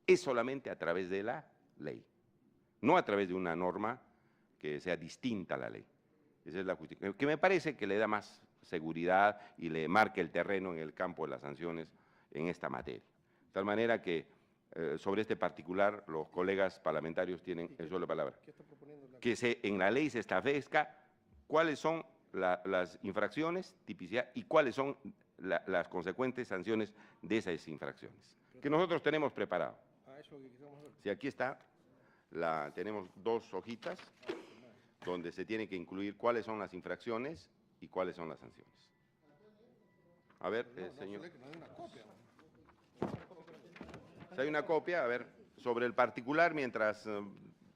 Speaker 1: es solamente a través de la ley, no a través de una norma que sea distinta a la ley. Esa es la justicia, que me parece que le da más seguridad y le marca el terreno en el campo de las sanciones en esta materia. De tal manera que sobre este particular los colegas parlamentarios tienen el uso de palabra. Que en la ley se establezca cuáles son las infracciones, tipicidad y cuáles son las consecuentes sanciones de esas infracciones, que nosotros tenemos preparado. Si aquí está, tenemos dos hojitas donde se tiene que incluir cuáles son las infracciones y cuáles son las sanciones. A ver, señor. Si hay una copia, a ver, sobre el particular, mientras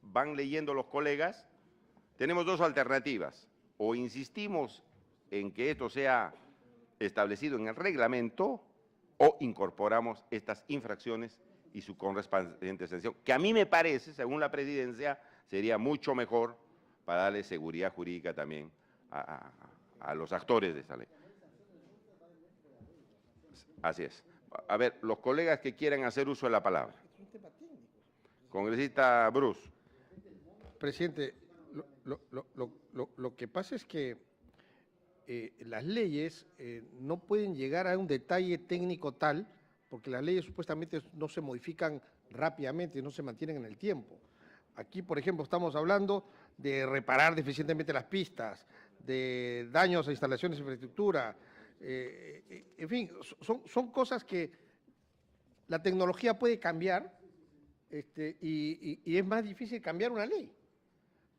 Speaker 1: van leyendo los colegas, tenemos dos alternativas. O insistimos en que esto sea establecido en el reglamento o incorporamos estas infracciones y su correspondiente sanción, que a mí me parece, según la presidencia, sería mucho mejor para darle seguridad jurídica también a los actores de esta ley. Así es. A ver, los colegas que quieran hacer uso de la palabra. Congresista Bruce.
Speaker 2: Presidente, lo que pasa es que las leyes no pueden llegar a un detalle técnico tal, porque las leyes supuestamente no se modifican rápidamente, no se mantienen en el tiempo. Aquí, por ejemplo, estamos hablando de reparar deficientemente las pistas, de daños a instalaciones de infraestructura, en fin, son cosas que la tecnología puede cambiar y es más difícil cambiar una ley,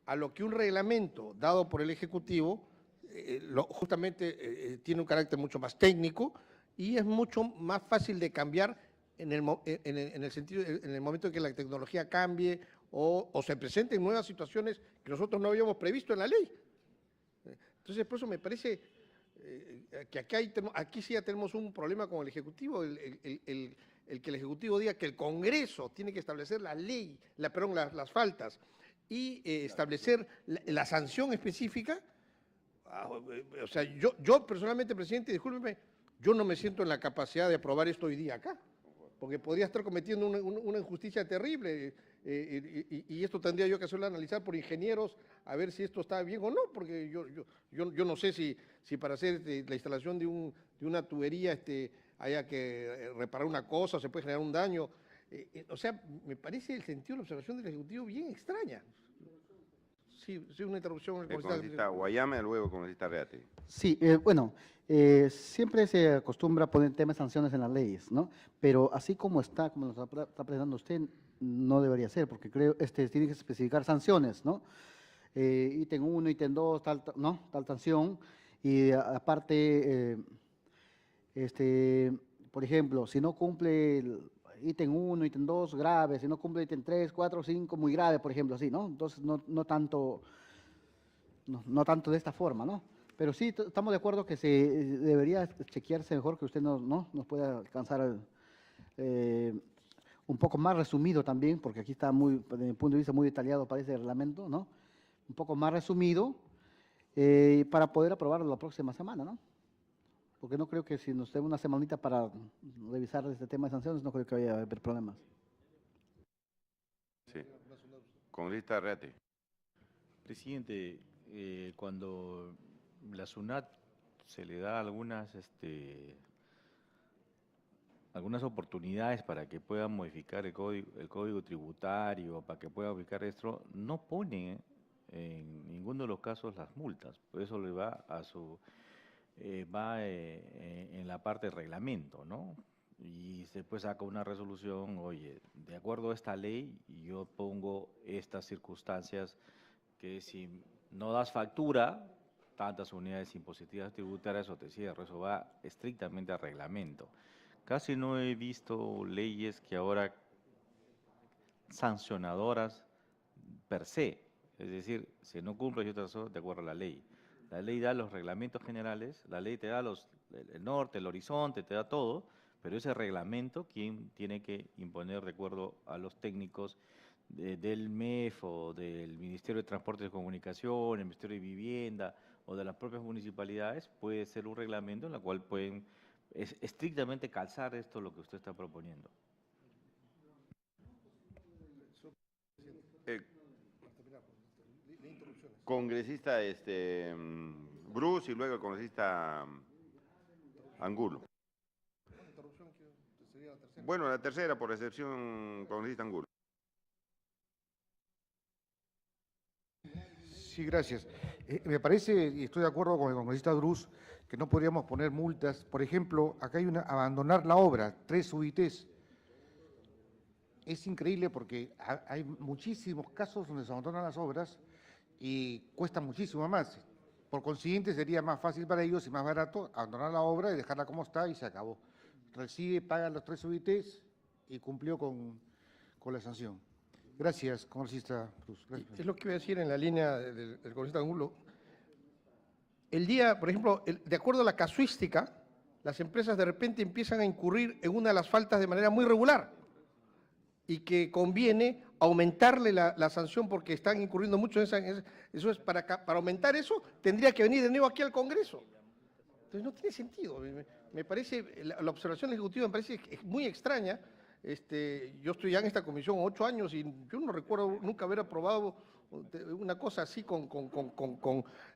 Speaker 2: a lo que un reglamento dado por el Ejecutivo justamente tiene un carácter mucho más técnico y es mucho más fácil de cambiar en el momento en que la tecnología cambie o se presenten nuevas situaciones que nosotros no habíamos previsto en la ley. Entonces, por eso me parece que aquí sí ya tenemos un problema con el Ejecutivo, el que el Ejecutivo diga que el Congreso tiene que establecer la ley, las faltas y establecer la sanción específica. O sea, yo personalmente, presidente, discúlpeme, yo no me siento en la capacidad de aprobar esto hoy día acá, porque podría estar cometiendo una injusticia terrible y esto tendría yo que hacerlo analizar por ingenieros a ver si esto está bien o no, porque yo no sé si para hacer la instalación de una tubería haya que reparar una cosa, se puede generar un daño. O sea, me parece el sentido de la observación del Ejecutivo bien extraña. Sí, una interrupción.
Speaker 1: El congresista Guayama y luego el congresista Reate.
Speaker 4: Sí, bueno, siempre se acostumbra a poner temas de sanciones en las leyes, ¿no? Pero así como está presentando usted, no debería ser, porque creo tiene que especificar sanciones, ¿no? Ítem 1, ítem 2, tal sanción, y aparte, por ejemplo, si no cumple el ítem 1, ítem 2, grave, si no cumple ítem 3, 4, 5, muy grave, por ejemplo, así, ¿no? Entonces, no tanto de esta forma, ¿no? Pero sí, estamos de acuerdo que se debería chequearse mejor, que usted nos pueda alcanzar un poco más resumido también, porque aquí está desde mi punto de vista, muy detallado para ese reglamento, ¿no? Un poco más resumido para poder aprobarlo la próxima semana, ¿no? Porque no creo que si nos demos una semanita para revisar este tema de sanciones, no creo que vaya a haber problemas.
Speaker 1: Sí. Congresista Reate.
Speaker 7: Presidente, cuando la SUNAT se le da algunas oportunidades para que pueda modificar el código tributario, para que pueda modificar esto, no pone en ninguno de los casos las multas. Por eso le va en la parte de reglamento, ¿no? Y después saca una resolución, oye, de acuerdo a esta ley, yo pongo estas circunstancias que si no das factura, tantas unidades impositivas tributarias o te cierro, eso va estrictamente a reglamento. Casi no he visto leyes que ahora sancionadoras per se, es decir, si no cumples yo te sanciono de acuerdo a la ley. La ley da los reglamentos generales, la ley te da el norte, el horizonte, te da todo, pero ese reglamento, ¿quién tiene que imponer de acuerdo a los técnicos del MEF o del Ministerio de Transportes y Comunicación, el Ministerio de Vivienda o de las propias municipalidades? Puede ser un reglamento en el cual pueden estrictamente calzar esto lo que usted está proponiendo.
Speaker 1: Congresista Bruce y luego el congresista Angulo. Bueno, la tercera por excepción, congresista Angulo.
Speaker 3: Sí, gracias. Me parece, y estoy de acuerdo con el congresista Bruce, que no podríamos poner multas. Por ejemplo, acá hay abandonar la obra, 3 UITs. Es increíble porque hay muchísimos casos donde se abandonan las obras y cuesta muchísimo más. Por consiguiente, sería más fácil para ellos y más barato abandonar la obra y dejarla como está y se acabó. Recibe, paga los 3 UITs y cumplió con la sanción. Gracias, congresista Cruz. Gracias.
Speaker 2: Es lo que voy a decir en la línea del congresista Angulo. El día, por ejemplo, de acuerdo a la casuística, las empresas de repente empiezan a incurrir en una de las faltas de manera muy regular y que conviene aumentarle la sanción porque están incurriendo mucho en esa. Eso es para aumentar eso, tendría que venir de nuevo aquí al Congreso. Entonces no tiene sentido. Me parece, la observación ejecutiva me parece muy extraña. Yo estoy ya en esta comisión 8 años y yo no recuerdo nunca haber aprobado una cosa así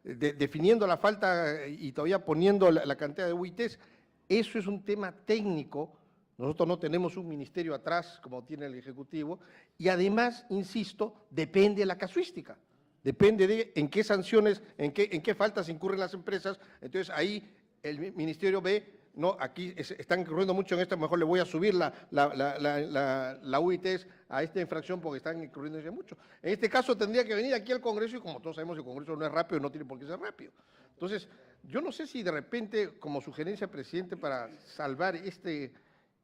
Speaker 2: definiendo la falta y todavía poniendo la cantidad de UITs. Eso es un tema técnico. Nosotros no tenemos un ministerio atrás como tiene el Ejecutivo y además, insisto, depende de la casuística. Depende de en qué sanciones, en qué faltas incurren las empresas. Entonces ahí el ministerio ve, no, aquí están incurriendo mucho en esto, mejor le voy a subir la UITs a esta infracción porque están incurriendo mucho. En este caso tendría que venir aquí al Congreso y como todos sabemos el Congreso no es rápido, no tiene por qué ser rápido. Entonces, yo no sé si de repente, como sugerencia, presidente, para salvar este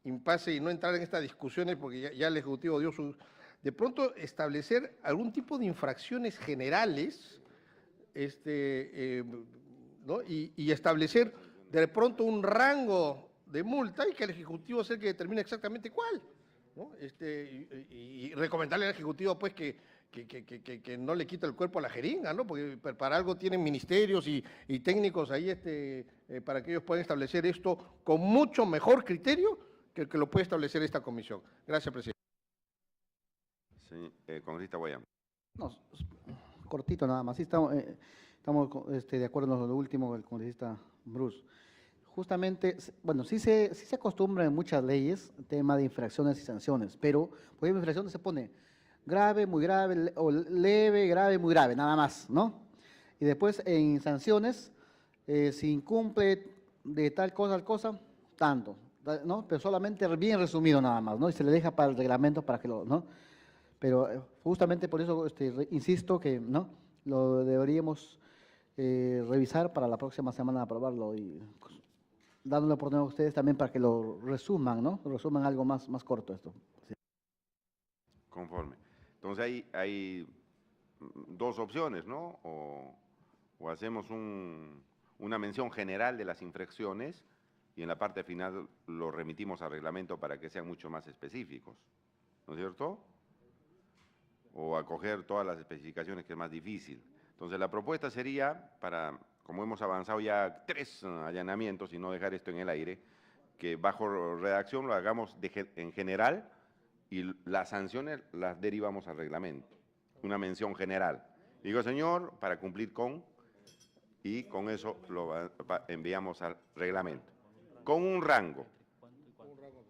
Speaker 2: impasse y no entrar en estas discusiones porque ya el Ejecutivo dio su... De pronto establecer algún tipo de infracciones generales, ¿no? y establecer de pronto un rango de multa y que el Ejecutivo sea el que determine exactamente cuál, ¿no? Y recomendarle al Ejecutivo pues que no le quite el cuerpo a la jeringa, ¿no? Porque para algo tienen ministerios y técnicos ahí para que ellos puedan establecer esto con mucho mejor criterio que el que lo puede establecer esta comisión. Gracias, presidente.
Speaker 1: Sí, congresista Guayam.
Speaker 4: No, cortito nada más. Sí, estamos de acuerdo en lo último del congresista Bruce. Justamente, bueno, sí se acostumbra en muchas leyes el tema de infracciones y sanciones, pero por ejemplo, infracciones se pone grave, muy grave, o leve, grave, muy grave, nada más, ¿no? Y después en sanciones, si incumple de tal cosa, tanto, ¿no? Pero solamente bien resumido nada más, ¿no? Y se le deja para el reglamento para que lo, ¿no? Pero justamente por eso insisto que, ¿no? Lo deberíamos revisar para la próxima semana aprobarlo y dando la oportunidad a ustedes también para que lo resuman, ¿no? Lo resuman algo más corto esto. Sí.
Speaker 1: Conforme. Entonces hay dos opciones, ¿no? O hacemos una mención general de las infracciones y en la parte final lo remitimos al reglamento para que sean mucho más específicos, ¿no es cierto? O acoger todas las especificaciones, que es más difícil. Entonces la propuesta sería, como hemos avanzado ya 3 allanamientos y no dejar esto en el aire, que bajo redacción lo hagamos en general y las sanciones las derivamos al reglamento. Una mención general. Digo, señor, para cumplir con, y con eso lo enviamos al reglamento. Con un rango,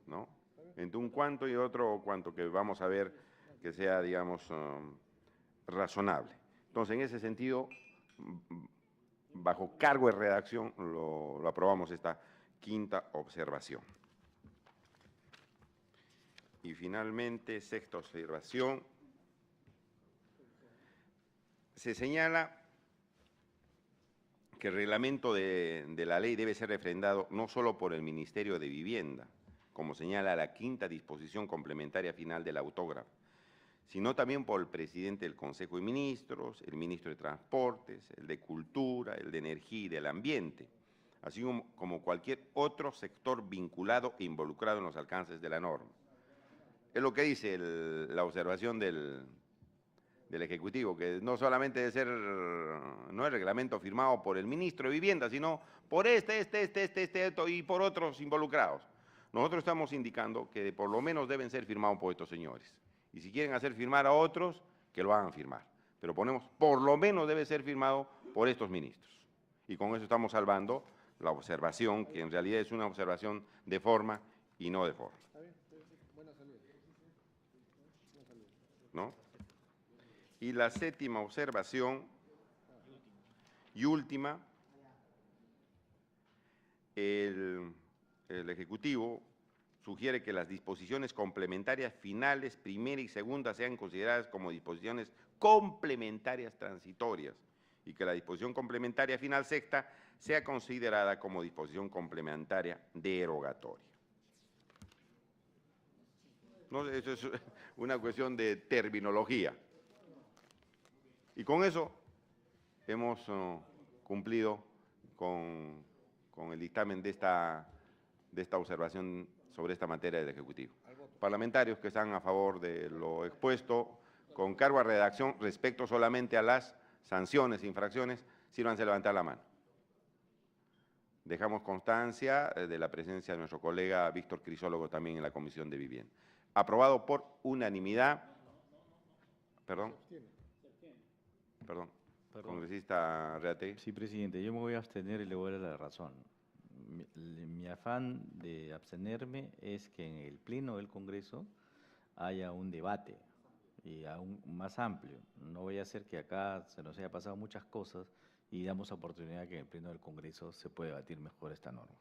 Speaker 1: ¿no? Entre un cuánto y otro cuánto, que vamos a ver que sea, digamos, razonable. Entonces, en ese sentido, bajo cargo de redacción, lo aprobamos esta quinta observación. Y finalmente, sexta observación, se señala que el reglamento de la ley debe ser refrendado no solo por el Ministerio de Vivienda, como señala la quinta disposición complementaria final del autógrafo, sino también por el presidente del Consejo de Ministros, el ministro de Transportes, el de Cultura, el de Energía y del Ambiente, así como cualquier otro sector vinculado e involucrado en los alcances de la norma. Es lo que dice la observación del Ejecutivo, que no solamente debe ser, no el reglamento firmado por el ministro de Vivienda, sino por y por otros involucrados. Nosotros estamos indicando que por lo menos deben ser firmados por estos señores. Y si quieren hacer firmar a otros, que lo hagan firmar. Pero ponemos, por lo menos debe ser firmado por estos ministros. Y con eso estamos salvando la observación, que en realidad es una observación de forma y no de forma. ¿No? Y la séptima observación y última, el Ejecutivo sugiere que las disposiciones complementarias finales, primera y segunda, sean consideradas como disposiciones complementarias transitorias y que la disposición complementaria final sexta sea considerada como disposición complementaria derogatoria. No, eso es una cuestión de terminología. Y con eso hemos cumplido con el dictamen de esta observación sobre esta materia del Ejecutivo. Parlamentarios que están a favor de lo expuesto, con cargo a redacción respecto solamente a las sanciones e infracciones, sírvanse a levantar la mano. Dejamos constancia de la presencia de nuestro colega Víctor Crisólogo también en la Comisión de Vivienda. Aprobado por unanimidad. Perdón. Perdón. Congresista Reate.
Speaker 7: Sí, presidente, yo me voy a abstener y le voy a dar la razón. Mi afán de abstenerme es que en el Pleno del Congreso haya un debate y aún más amplio. No vaya a ser que acá se nos haya pasado muchas cosas y damos oportunidad que en el Pleno del Congreso se pueda debatir mejor esta norma.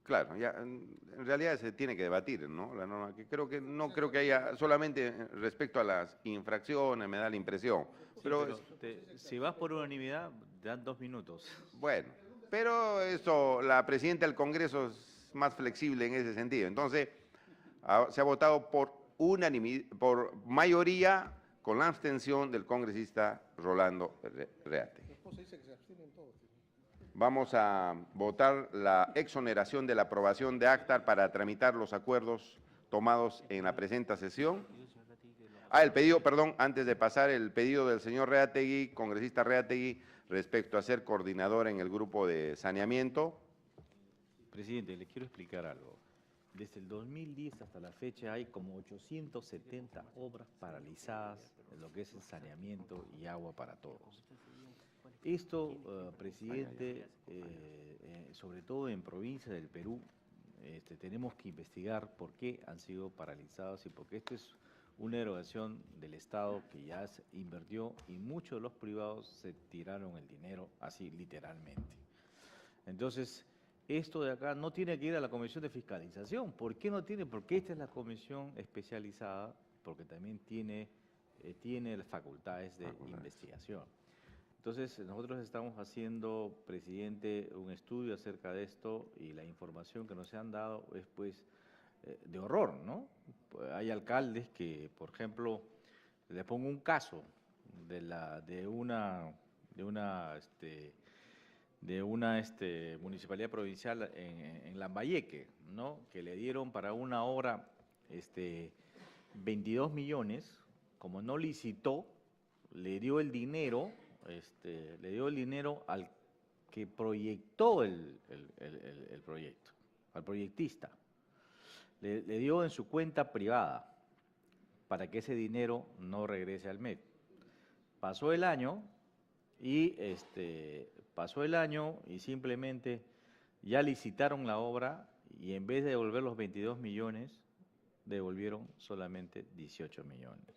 Speaker 1: Claro, ya, en realidad se tiene que debatir, ¿no? La norma, que no creo que haya solamente respecto a las infracciones, me da la impresión. Pero
Speaker 7: si vas por unanimidad, dan 2 minutos.
Speaker 1: Bueno, pero eso, la presidenta del Congreso es más flexible en ese sentido. Entonces, se ha votado por unanimidad, por mayoría, con la abstención del congresista Rolando Reate. Vamos a votar la exoneración de la aprobación de acta para tramitar los acuerdos tomados en la presente sesión. El pedido, perdón, antes de pasar, el pedido del señor Reategui, congresista Reategui, respecto a ser coordinador en el grupo de saneamiento.
Speaker 7: Presidente, le quiero explicar algo. Desde el 2010 hasta la fecha hay como 870 obras paralizadas en lo que es el saneamiento y agua para todos. Esto, presidente, sobre todo en provincias del Perú, tenemos que investigar por qué han sido paralizados y porque esto es una erogación del Estado que ya se invirtió y muchos de los privados se tiraron el dinero así literalmente. Entonces, esto de acá no tiene que ir a la Comisión de Fiscalización. ¿Por qué no tiene? Porque esta es la comisión especializada, porque también tiene las facultades de investigación. Entonces, nosotros estamos haciendo, presidente, un estudio acerca de esto y la información que nos han dado es, pues, de horror, ¿no? Hay alcaldes que, por ejemplo, le pongo un caso de una municipalidad provincial en Lambayeque, ¿no? Que le dieron para una obra 22 millones, como no licitó, le dio el dinero al que proyectó el proyecto, al proyectista. Le dio en su cuenta privada para que ese dinero no regrese al MED. Pasó el año y simplemente ya licitaron la obra y en vez de devolver los 22 millones, devolvieron solamente 18 millones.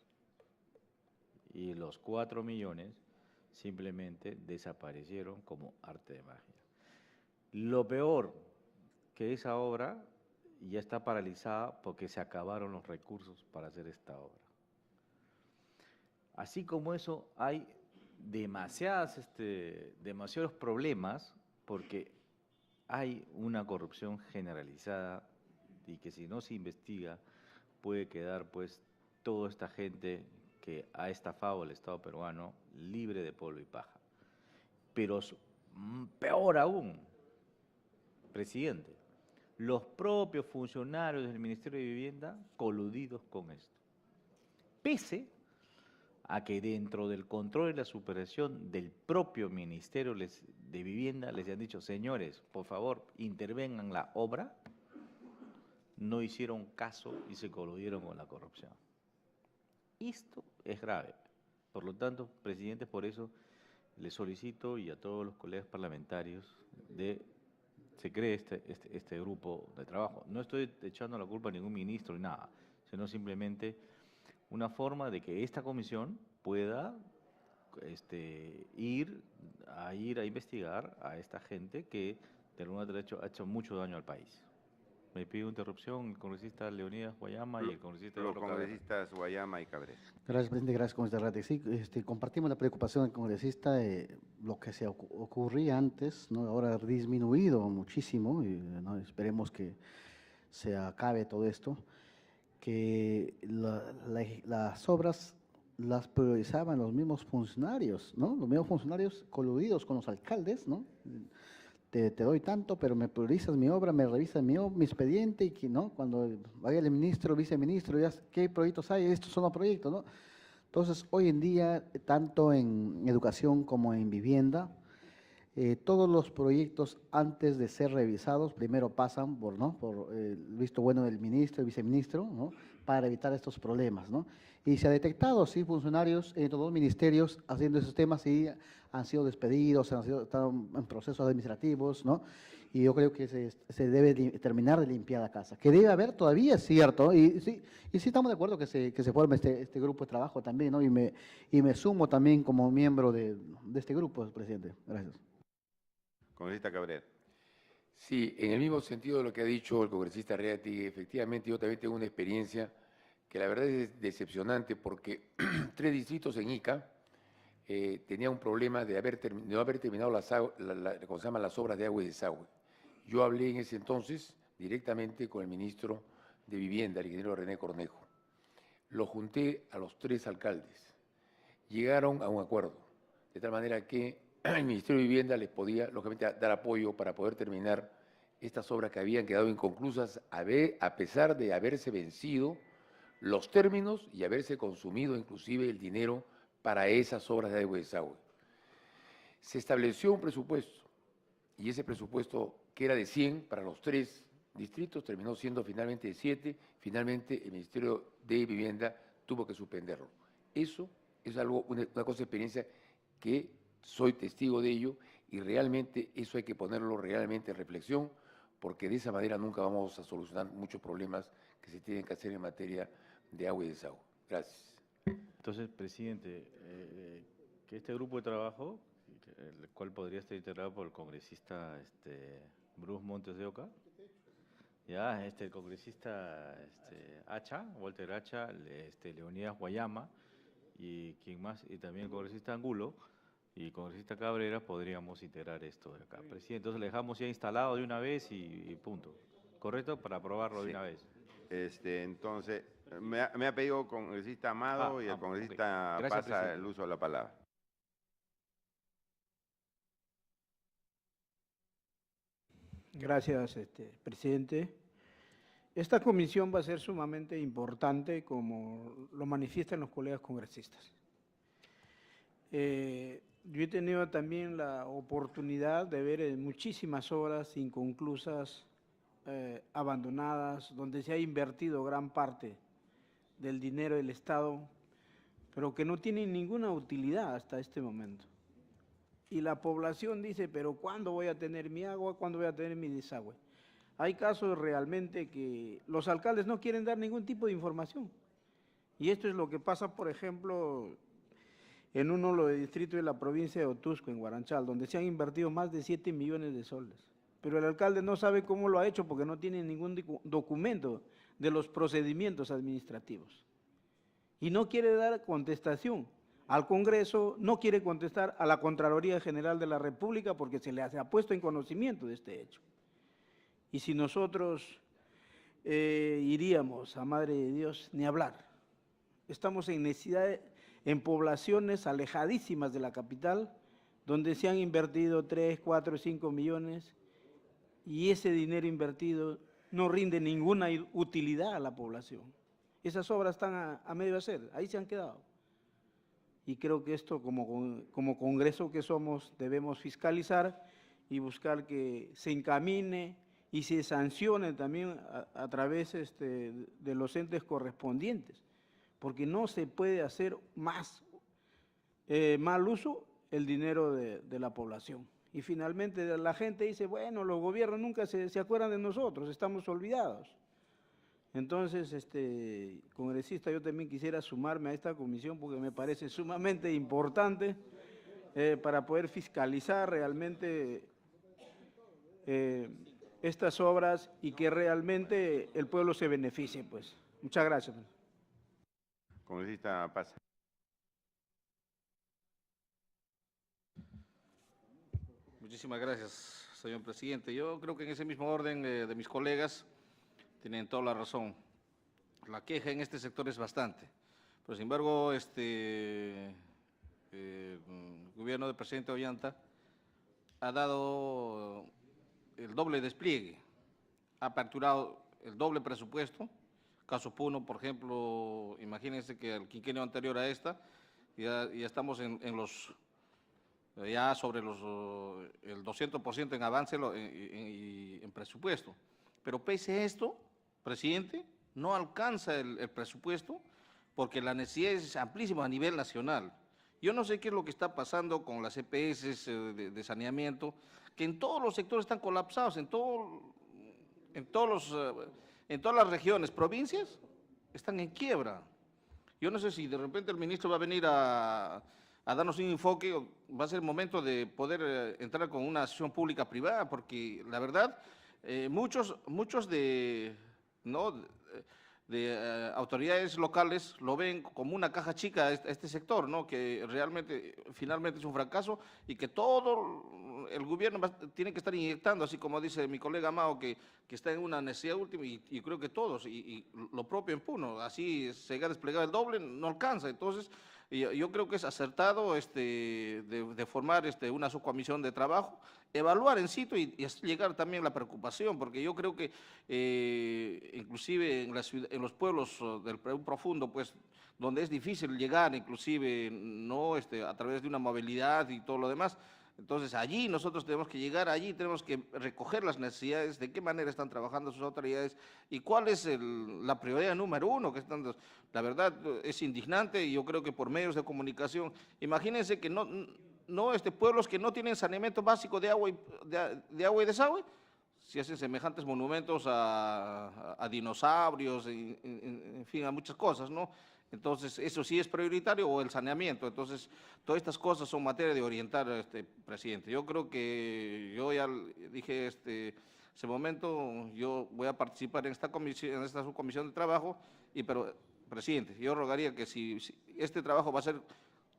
Speaker 7: Y los 4 millones simplemente desaparecieron como arte de magia. Lo peor, que esa obra ya está paralizada porque se acabaron los recursos para hacer esta obra. Así como eso, hay demasiados problemas porque hay una corrupción generalizada y que si no se investiga puede quedar pues toda esta gente que ha estafado al Estado peruano libre de polvo y paja. Pero peor aún, presidente, los propios funcionarios del Ministerio de Vivienda coludidos con esto. Pese a que dentro del control y la supervisión del propio Ministerio de Vivienda les han dicho, señores, por favor, intervengan la obra, no hicieron caso y se coludieron con la corrupción. Esto es grave. Por lo tanto, presidente, por eso le solicito y a todos los colegas parlamentarios se cree este grupo de trabajo. No estoy echando la culpa a ningún ministro ni nada, sino simplemente una forma de que esta comisión pueda ir a investigar a esta gente que de alguna manera ha hecho mucho daño al país. Me pido interrupción el congresista Leonidas Guayama y el congresista
Speaker 1: Los
Speaker 7: Eduardo Cabrera.
Speaker 1: congresistas Guayama y Cabrera.
Speaker 4: Gracias, presidente. Gracias, congresista Rate. Sí, compartimos la preocupación del congresista de lo que se ocurría antes, ¿no? Ahora ha disminuido muchísimo y ¿no? Esperemos que se acabe todo esto, que las obras las priorizaban los mismos funcionarios, ¿no? Los mismos funcionarios coludidos con los alcaldes, ¿no? Te doy tanto, pero me priorizas mi obra, me revisas mi expediente y que, ¿no? Cuando vaya el ministro, viceministro, ya qué proyectos hay, estos son los proyectos, ¿no? Entonces, hoy en día, tanto en educación como en vivienda, todos los proyectos antes de ser revisados primero pasan por el visto bueno del ministro, el viceministro, ¿no? Para evitar estos problemas, ¿no? Y se ha detectado, sí, funcionarios en todos los ministerios haciendo esos temas y han sido despedidos, están en procesos administrativos, ¿no? Y yo creo que se debe terminar de limpiar la casa. Que debe haber todavía, es cierto, y sí estamos de acuerdo que se forme este grupo de trabajo también, ¿no? Y me sumo también como miembro de este grupo, presidente. Gracias.
Speaker 1: Congresista Cabrera.
Speaker 5: Sí, en el mismo sentido de lo que ha dicho el congresista Reategui, efectivamente yo también tengo una experiencia que la verdad es decepcionante porque 3 distritos en Ica tenían un problema de no haber terminado las obras de agua y desagüe. Yo hablé en ese entonces directamente con el ministro de Vivienda, el ingeniero René Cornejo. Lo junté a los 3 alcaldes. Llegaron a un acuerdo, de tal manera que el Ministerio de Vivienda les podía, lógicamente, dar apoyo para poder terminar estas obras que habían quedado inconclusas a pesar de haberse vencido los términos y haberse consumido inclusive el dinero para esas obras de agua y desagüe. Se estableció un presupuesto y ese presupuesto, que era de 100 para los 3 distritos, terminó siendo finalmente de 7. Finalmente, el Ministerio de Vivienda tuvo que suspenderlo. Eso es algo, una cosa de experiencia que soy testigo de ello y realmente eso hay que ponerlo realmente en reflexión, porque de esa manera nunca vamos a solucionar muchos problemas que se tienen que hacer en materia de agua y desagüe. Gracias.
Speaker 7: Entonces, presidente, que este grupo de trabajo, el cual podría estar integrado por el congresista Bruce Montes de Oca, ya, el congresista Hacha, Walter Hacha, Leonidas Guayama, y quién más, y también el congresista Angulo y el congresista Cabrera, podríamos integrar esto de acá. Presidente, entonces le dejamos ya instalado de una vez y punto. ¿Correcto? Para aprobarlo de una vez.
Speaker 1: Entonces, me ha pedido el congresista Amado y el congresista
Speaker 7: okay. Gracias,
Speaker 1: pasa
Speaker 7: presidente.
Speaker 1: el uso de la palabra.
Speaker 8: Gracias, presidente. Esta comisión va a ser sumamente importante, como lo manifiestan los colegas congresistas. Yo he tenido también la oportunidad de ver muchísimas obras inconclusas, abandonadas, donde se ha invertido gran parte del dinero del Estado, pero que no tienen ninguna utilidad hasta este momento. Y la población dice, pero ¿cuándo voy a tener mi agua? ¿Cuándo voy a tener mi desagüe? Hay casos realmente que los alcaldes no quieren dar ningún tipo de información. Y esto es lo que pasa, por ejemplo, en uno de los distritos de la provincia de Otusco, en Guaranchal, donde se han invertido más de 7 millones de soles. Pero el alcalde no sabe cómo lo ha hecho porque no tiene ningún documento de los procedimientos administrativos. Y no quiere dar contestación al Congreso, no quiere contestar a la Contraloría General de la República porque se le ha puesto en conocimiento de este hecho. Y si nosotros iríamos a Madre de Dios, ni hablar. Estamos en necesidad, en poblaciones alejadísimas de la capital, donde se han invertido 3, 4, 5 millones y ese dinero invertido no rinde ninguna utilidad a la población. Esas obras están a medio hacer, ahí se han quedado. Y creo que esto, como Congreso que somos, debemos fiscalizar y buscar que se encamine y se sancione también a través de los entes correspondientes, porque no se puede hacer mal uso el dinero de la población. Y finalmente la gente dice, bueno, los gobiernos nunca se acuerdan de nosotros, estamos olvidados. Entonces, congresista, yo también quisiera sumarme a esta comisión porque me parece sumamente importante para poder fiscalizar realmente estas obras y que realmente el pueblo se beneficie, pues. Muchas gracias.
Speaker 1: Congresista Pasa.
Speaker 9: Muchísimas gracias, señor presidente. Yo creo que en ese mismo orden de mis colegas tienen toda la razón. La queja en este sector es bastante. Pero, sin embargo, el gobierno del presidente Ollanta ha dado el doble despliegue, ha aperturado el doble presupuesto. Caso Puno, por ejemplo, imagínense que el quinquenio anterior a esta, ya estamos ya sobre el 200% en avance en presupuesto. Pero pese a esto, presidente, no alcanza el presupuesto porque la necesidad es amplísima a nivel nacional. Yo no sé qué es lo que está pasando con las EPS de saneamiento, que en todos los sectores están colapsados, en todas las regiones, provincias, están en quiebra. Yo no sé si de repente el ministro va a venir a darnos un enfoque, va a ser el momento de poder entrar con una acción pública privada, porque la verdad, muchos de autoridades locales lo ven como una caja chica a este sector, ¿no? Que realmente, finalmente es un fracaso y que todo el gobierno tiene que estar inyectando, así como dice mi colega Mao, que está en una necesidad última y creo que todos, y lo propio en Puno, así se ha desplegado el doble, no alcanza. Entonces, Yo creo que es acertado de formar una subcomisión de trabajo, evaluar en sitio y así llegar también a la preocupación, porque yo creo que inclusive en los pueblos del Perú profundo, pues, donde es difícil llegar, inclusive, no a través de una movilidad y todo lo demás. Entonces, allí nosotros tenemos que llegar, allí tenemos que recoger las necesidades, de qué manera están trabajando sus autoridades y cuál es la prioridad número uno. La verdad, es indignante y yo creo que por medios de comunicación, imagínense que pueblos que no tienen saneamiento básico de agua y desagüe, si hacen semejantes monumentos a dinosaurios, en fin, a muchas cosas, ¿no? Entonces, eso sí es prioritario, o el saneamiento. Entonces, todas estas cosas son materia de orientar, presidente. Yo creo que yo ya dije ese momento, yo voy a participar en esta subcomisión de trabajo, pero, presidente, yo rogaría que si este trabajo va a ser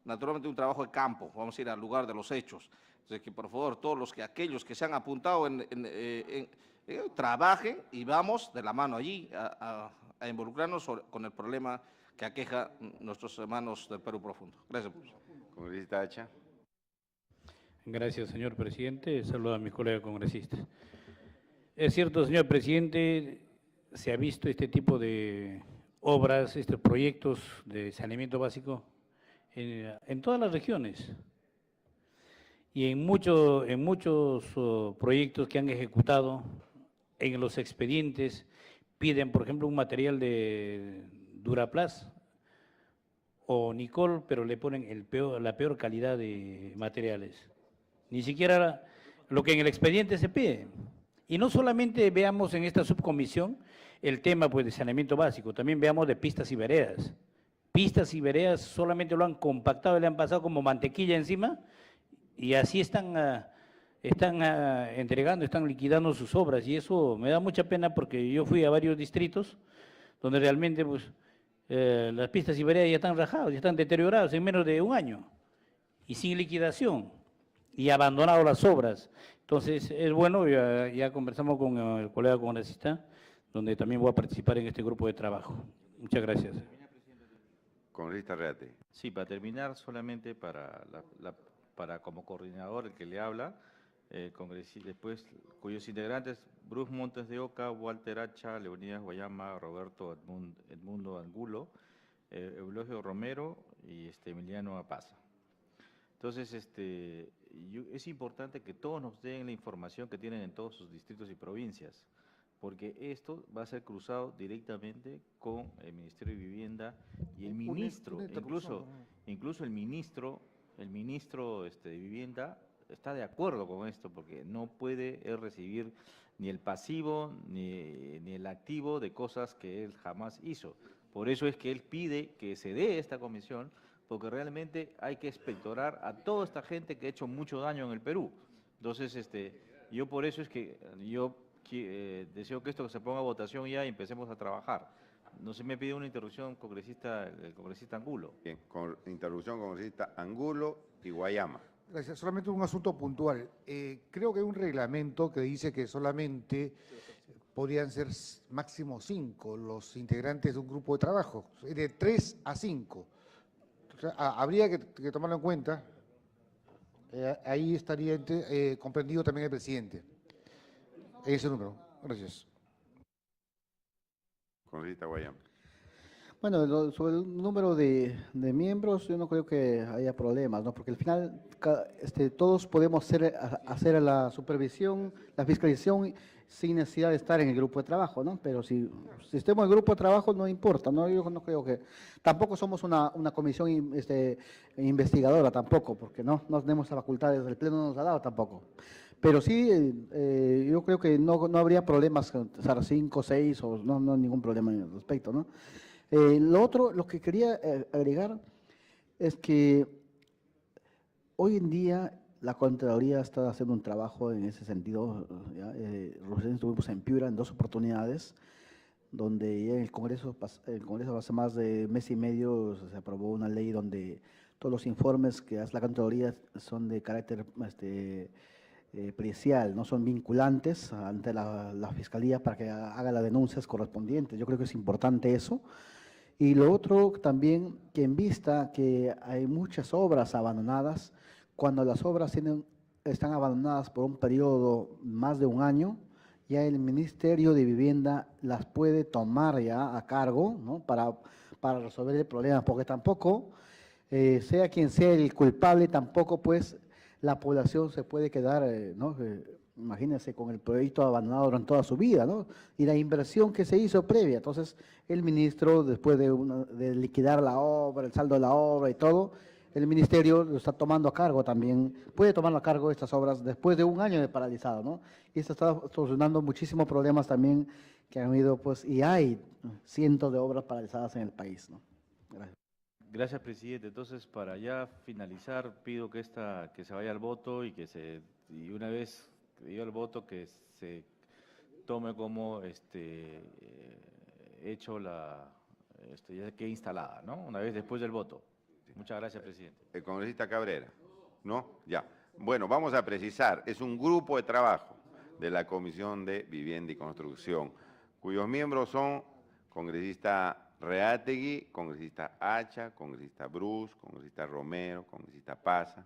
Speaker 9: naturalmente un trabajo de campo, vamos a ir al lugar de los hechos. Entonces, que por favor, aquellos que se han apuntado trabajen y vamos de la mano allí a involucrarnos con el problema que aqueja nuestros hermanos del Perú profundo. Gracias.
Speaker 1: Congresista Hacha.
Speaker 10: Gracias, señor presidente. Saludo a mis colegas congresistas. Es cierto, señor presidente, se ha visto este tipo de obras, estos proyectos de saneamiento básico en todas las regiones y en muchos proyectos que han ejecutado, en los expedientes piden, por ejemplo, un material de Duraplast o Nicol, pero le ponen la peor calidad de materiales. Ni siquiera lo que en el expediente se pide. Y no solamente veamos en esta subcomisión el tema, pues, de saneamiento básico, también veamos de pistas y veredas. Pistas y veredas solamente lo han compactado y le han pasado como mantequilla encima y así están entregando, están liquidando sus obras, y eso me da mucha pena porque yo fui a varios distritos donde realmente, pues, las pistas y veredas ya están rajadas, ya están deterioradas en menos de un año y sin liquidación y abandonado las obras. Entonces, es bueno, ya conversamos con el colega congresista, donde también voy a participar en este grupo de trabajo. Muchas gracias.
Speaker 1: Congresista Reate.
Speaker 7: Sí, para terminar, solamente para como coordinador, el que le habla, después, cuyos integrantes, Bruce Montes de Oca, Walter Hacha, Leonidas Guayama, Roberto Edmundo Angulo, Eulogio Romero y Emiliano Apaza. Entonces, es importante que todos nos den la información que tienen en todos sus distritos y provincias, porque esto va a ser cruzado directamente con el Ministerio de Vivienda y el ministro, incluso el ministro de Vivienda está de acuerdo con esto, porque no puede él recibir ni el pasivo ni el activo de cosas que él jamás hizo. Por eso es que él pide que se dé esta comisión, porque realmente hay que expectorar a toda esta gente que ha hecho mucho daño en el Perú. Entonces, yo por eso es que yo deseo que esto se ponga a votación ya y empecemos a trabajar. No se me pide una interrupción, el congresista Angulo.
Speaker 1: Bien, con interrupción, congresista Angulo y Guayama.
Speaker 3: Gracias. Solamente un asunto puntual. Creo que hay un reglamento que dice que solamente podrían ser máximo 5 los integrantes de un grupo de trabajo, de 3 a 5. O sea, habría que tomarlo en cuenta. Ahí estaría comprendido también el presidente. Ese número. Gracias.
Speaker 1: Congresista Guayama.
Speaker 4: Bueno, sobre el número de miembros, yo no creo que haya problemas, ¿no? Porque al final todos podemos hacer la supervisión, la fiscalización sin necesidad de estar en el grupo de trabajo, ¿no? Pero si estemos en el grupo de trabajo no importa, ¿no? Yo no creo que… Tampoco somos una comisión investigadora tampoco, porque no tenemos las facultades, el Pleno no nos ha dado tampoco. Pero sí, yo creo que no habría problemas con 5, 6, o no ningún problema en el respecto, ¿no? Lo que quería agregar es que hoy en día la Contraloría está haciendo un trabajo en ese sentido. Recién estuvimos en Piura en 2 oportunidades, donde ya en el Congreso hace más de mes y medio se aprobó una ley donde todos los informes que hace la Contraloría son de carácter pericial, no son vinculantes ante la Fiscalía para que haga las denuncias correspondientes. Yo creo que es importante eso. Y lo otro también, que en vista que hay muchas obras abandonadas, cuando las obras están abandonadas por un periodo más de un año, ya el Ministerio de Vivienda las puede tomar ya a cargo, ¿no? para resolver el problema, porque tampoco, sea quien sea el culpable, tampoco pues la población se puede quedar, ¿no? Imagínense con el proyecto abandonado durante toda su vida, ¿no? Y la inversión que se hizo previa. Entonces, el ministro, después de liquidar la obra, el saldo de la obra y todo, el ministerio lo está tomando a cargo también, puede tomarlo a cargo estas obras después de un año de paralizado, ¿no? Y esto está solucionando muchísimos problemas también que han habido, pues, y hay cientos de obras paralizadas en el país, ¿no? Gracias.
Speaker 7: Gracias, presidente. Entonces, para ya finalizar, pido que se vaya al voto y una vez que diga el voto, que se tome como hecho ya quede instalada, ¿no? Una vez después del voto. Muchas gracias, presidente.
Speaker 1: El congresista Cabrera, ¿no? Ya. Bueno, vamos a precisar, es un grupo de trabajo de la Comisión de Vivienda y Construcción, cuyos miembros son congresista Reategui, congresista Hacha, congresista Brus, congresista Romero, congresista Paza,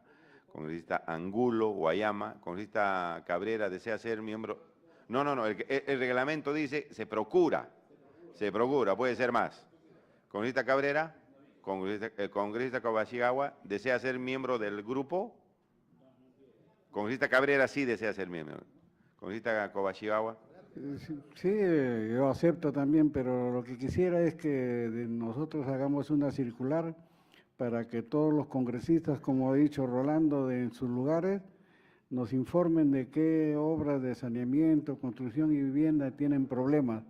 Speaker 1: congresista Angulo, Guayama, congresista Cabrera, desea ser miembro. No, el reglamento dice se procura, puede ser más. Congresista Cabrera, congresista Kobayashi-Gawa, desea ser miembro del grupo. Congresista Cabrera sí desea ser miembro. Congresista Kobayashi-Gawa.
Speaker 11: Sí, yo acepto también, pero lo que quisiera es que nosotros hagamos una circular para que todos los congresistas, como ha dicho Rolando, en sus lugares, nos informen de qué obras de saneamiento, construcción y vivienda tienen problemas.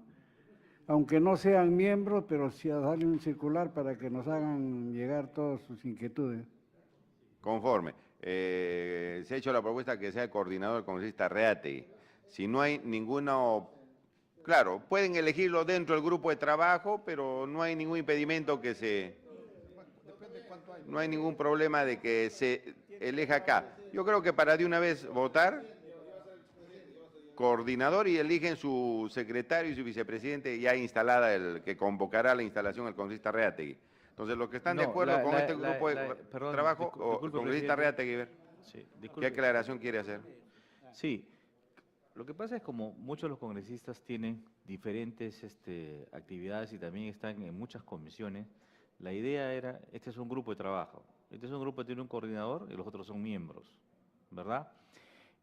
Speaker 11: Aunque no sean miembros, pero sí a darle un circular para que nos hagan llegar todas sus inquietudes.
Speaker 1: Conforme. Se ha hecho la propuesta que sea el coordinador el congresista Reategui. Si no hay ninguna... Claro, pueden elegirlo dentro del grupo de trabajo, pero no hay ningún impedimento que se... No hay ningún problema de que se elija acá. Yo creo que para de una vez votar, coordinador, y eligen su secretario y su vicepresidente ya instalada, el que convocará la instalación del congresista Reategui. Entonces, los que están de acuerdo con este grupo de trabajo, o el congresista Reategui,
Speaker 7: Sí,
Speaker 1: ¿qué aclaración quiere hacer?
Speaker 7: Sí, lo que pasa es como muchos de los congresistas tienen diferentes actividades y también están en muchas comisiones, la idea era, este es un grupo de trabajo, este es un grupo que tiene un coordinador y los otros son miembros, ¿verdad?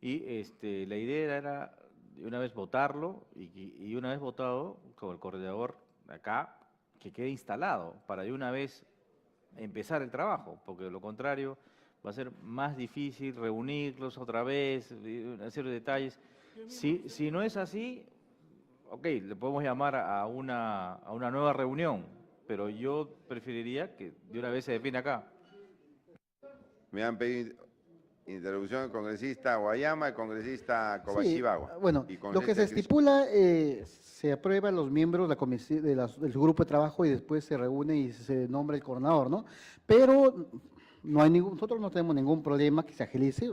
Speaker 7: Y la idea era de una vez votarlo y una vez votado con el coordinador acá, que quede instalado para de una vez empezar el trabajo, porque de lo contrario va a ser más difícil reunirlos otra vez, hacer detalles. Si no es así, ok, le podemos llamar a una nueva reunión, pero yo preferiría que de una vez se define acá.
Speaker 1: Me han pedido interrupción del congresista Guayama, el congresista Kobayashi-Gawa.
Speaker 4: Sí, bueno, lo que se estipula, se aprueba los miembros de la comisión, del grupo de trabajo y después se reúne y se nombra el coordinador, ¿no? Pero nosotros no tenemos ningún problema que se agilice,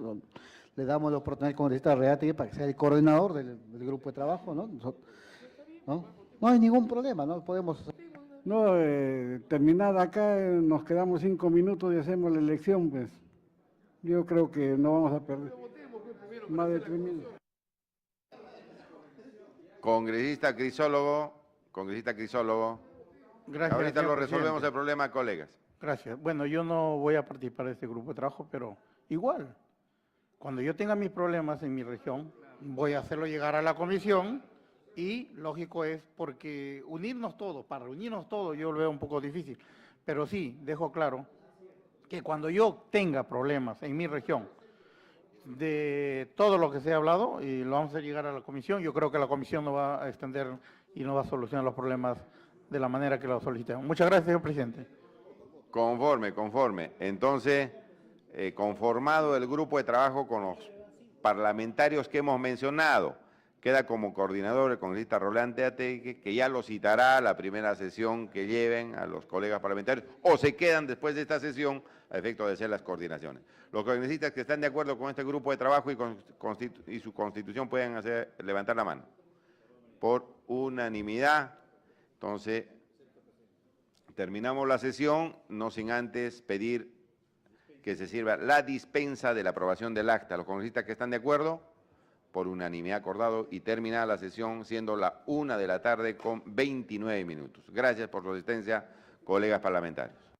Speaker 4: le damos la oportunidad al congresista Reategui para que sea el coordinador del grupo de trabajo, ¿no? No hay ningún problema, ¿no? Podemos...
Speaker 11: No, terminada acá, nos quedamos 5 minutos y hacemos la elección, pues. Yo creo que no vamos a perder más de 3 minutos.
Speaker 1: Congresista Crisólogo.
Speaker 12: Gracias.
Speaker 1: Ahorita lo resolvemos
Speaker 12: presidente.
Speaker 1: el problema, colegas.
Speaker 12: Gracias. Bueno, yo no voy a participar de este grupo de trabajo, pero igual, cuando yo tenga mis problemas en mi región, voy a hacerlo llegar a la comisión y lógico es porque para reunirnos todos yo lo veo un poco difícil, pero sí, dejo claro que cuando yo tenga problemas en mi región de todo lo que se ha hablado y lo vamos a hacer llegar a la comisión, yo creo que la comisión nos va a extender y nos va a solucionar los problemas de la manera que lo solicitamos. Muchas gracias, señor presidente.
Speaker 1: Conforme. Entonces, conformado el grupo de trabajo con los parlamentarios que hemos mencionado, queda como coordinador el congresista Roland Reategui, que ya lo citará a la primera sesión que lleven a los colegas parlamentarios, o se quedan después de esta sesión a efecto de hacer las coordinaciones. Los congresistas que están de acuerdo con este grupo de trabajo y su constitución pueden levantar la mano. Por unanimidad, entonces, Terminamos la sesión, no sin antes pedir que se sirva la dispensa de la aprobación del acta. Los congresistas que están de acuerdo, por unanimidad acordado, y terminada la sesión siendo la 1 de la tarde con 29 minutos. Gracias por su asistencia, colegas parlamentarios.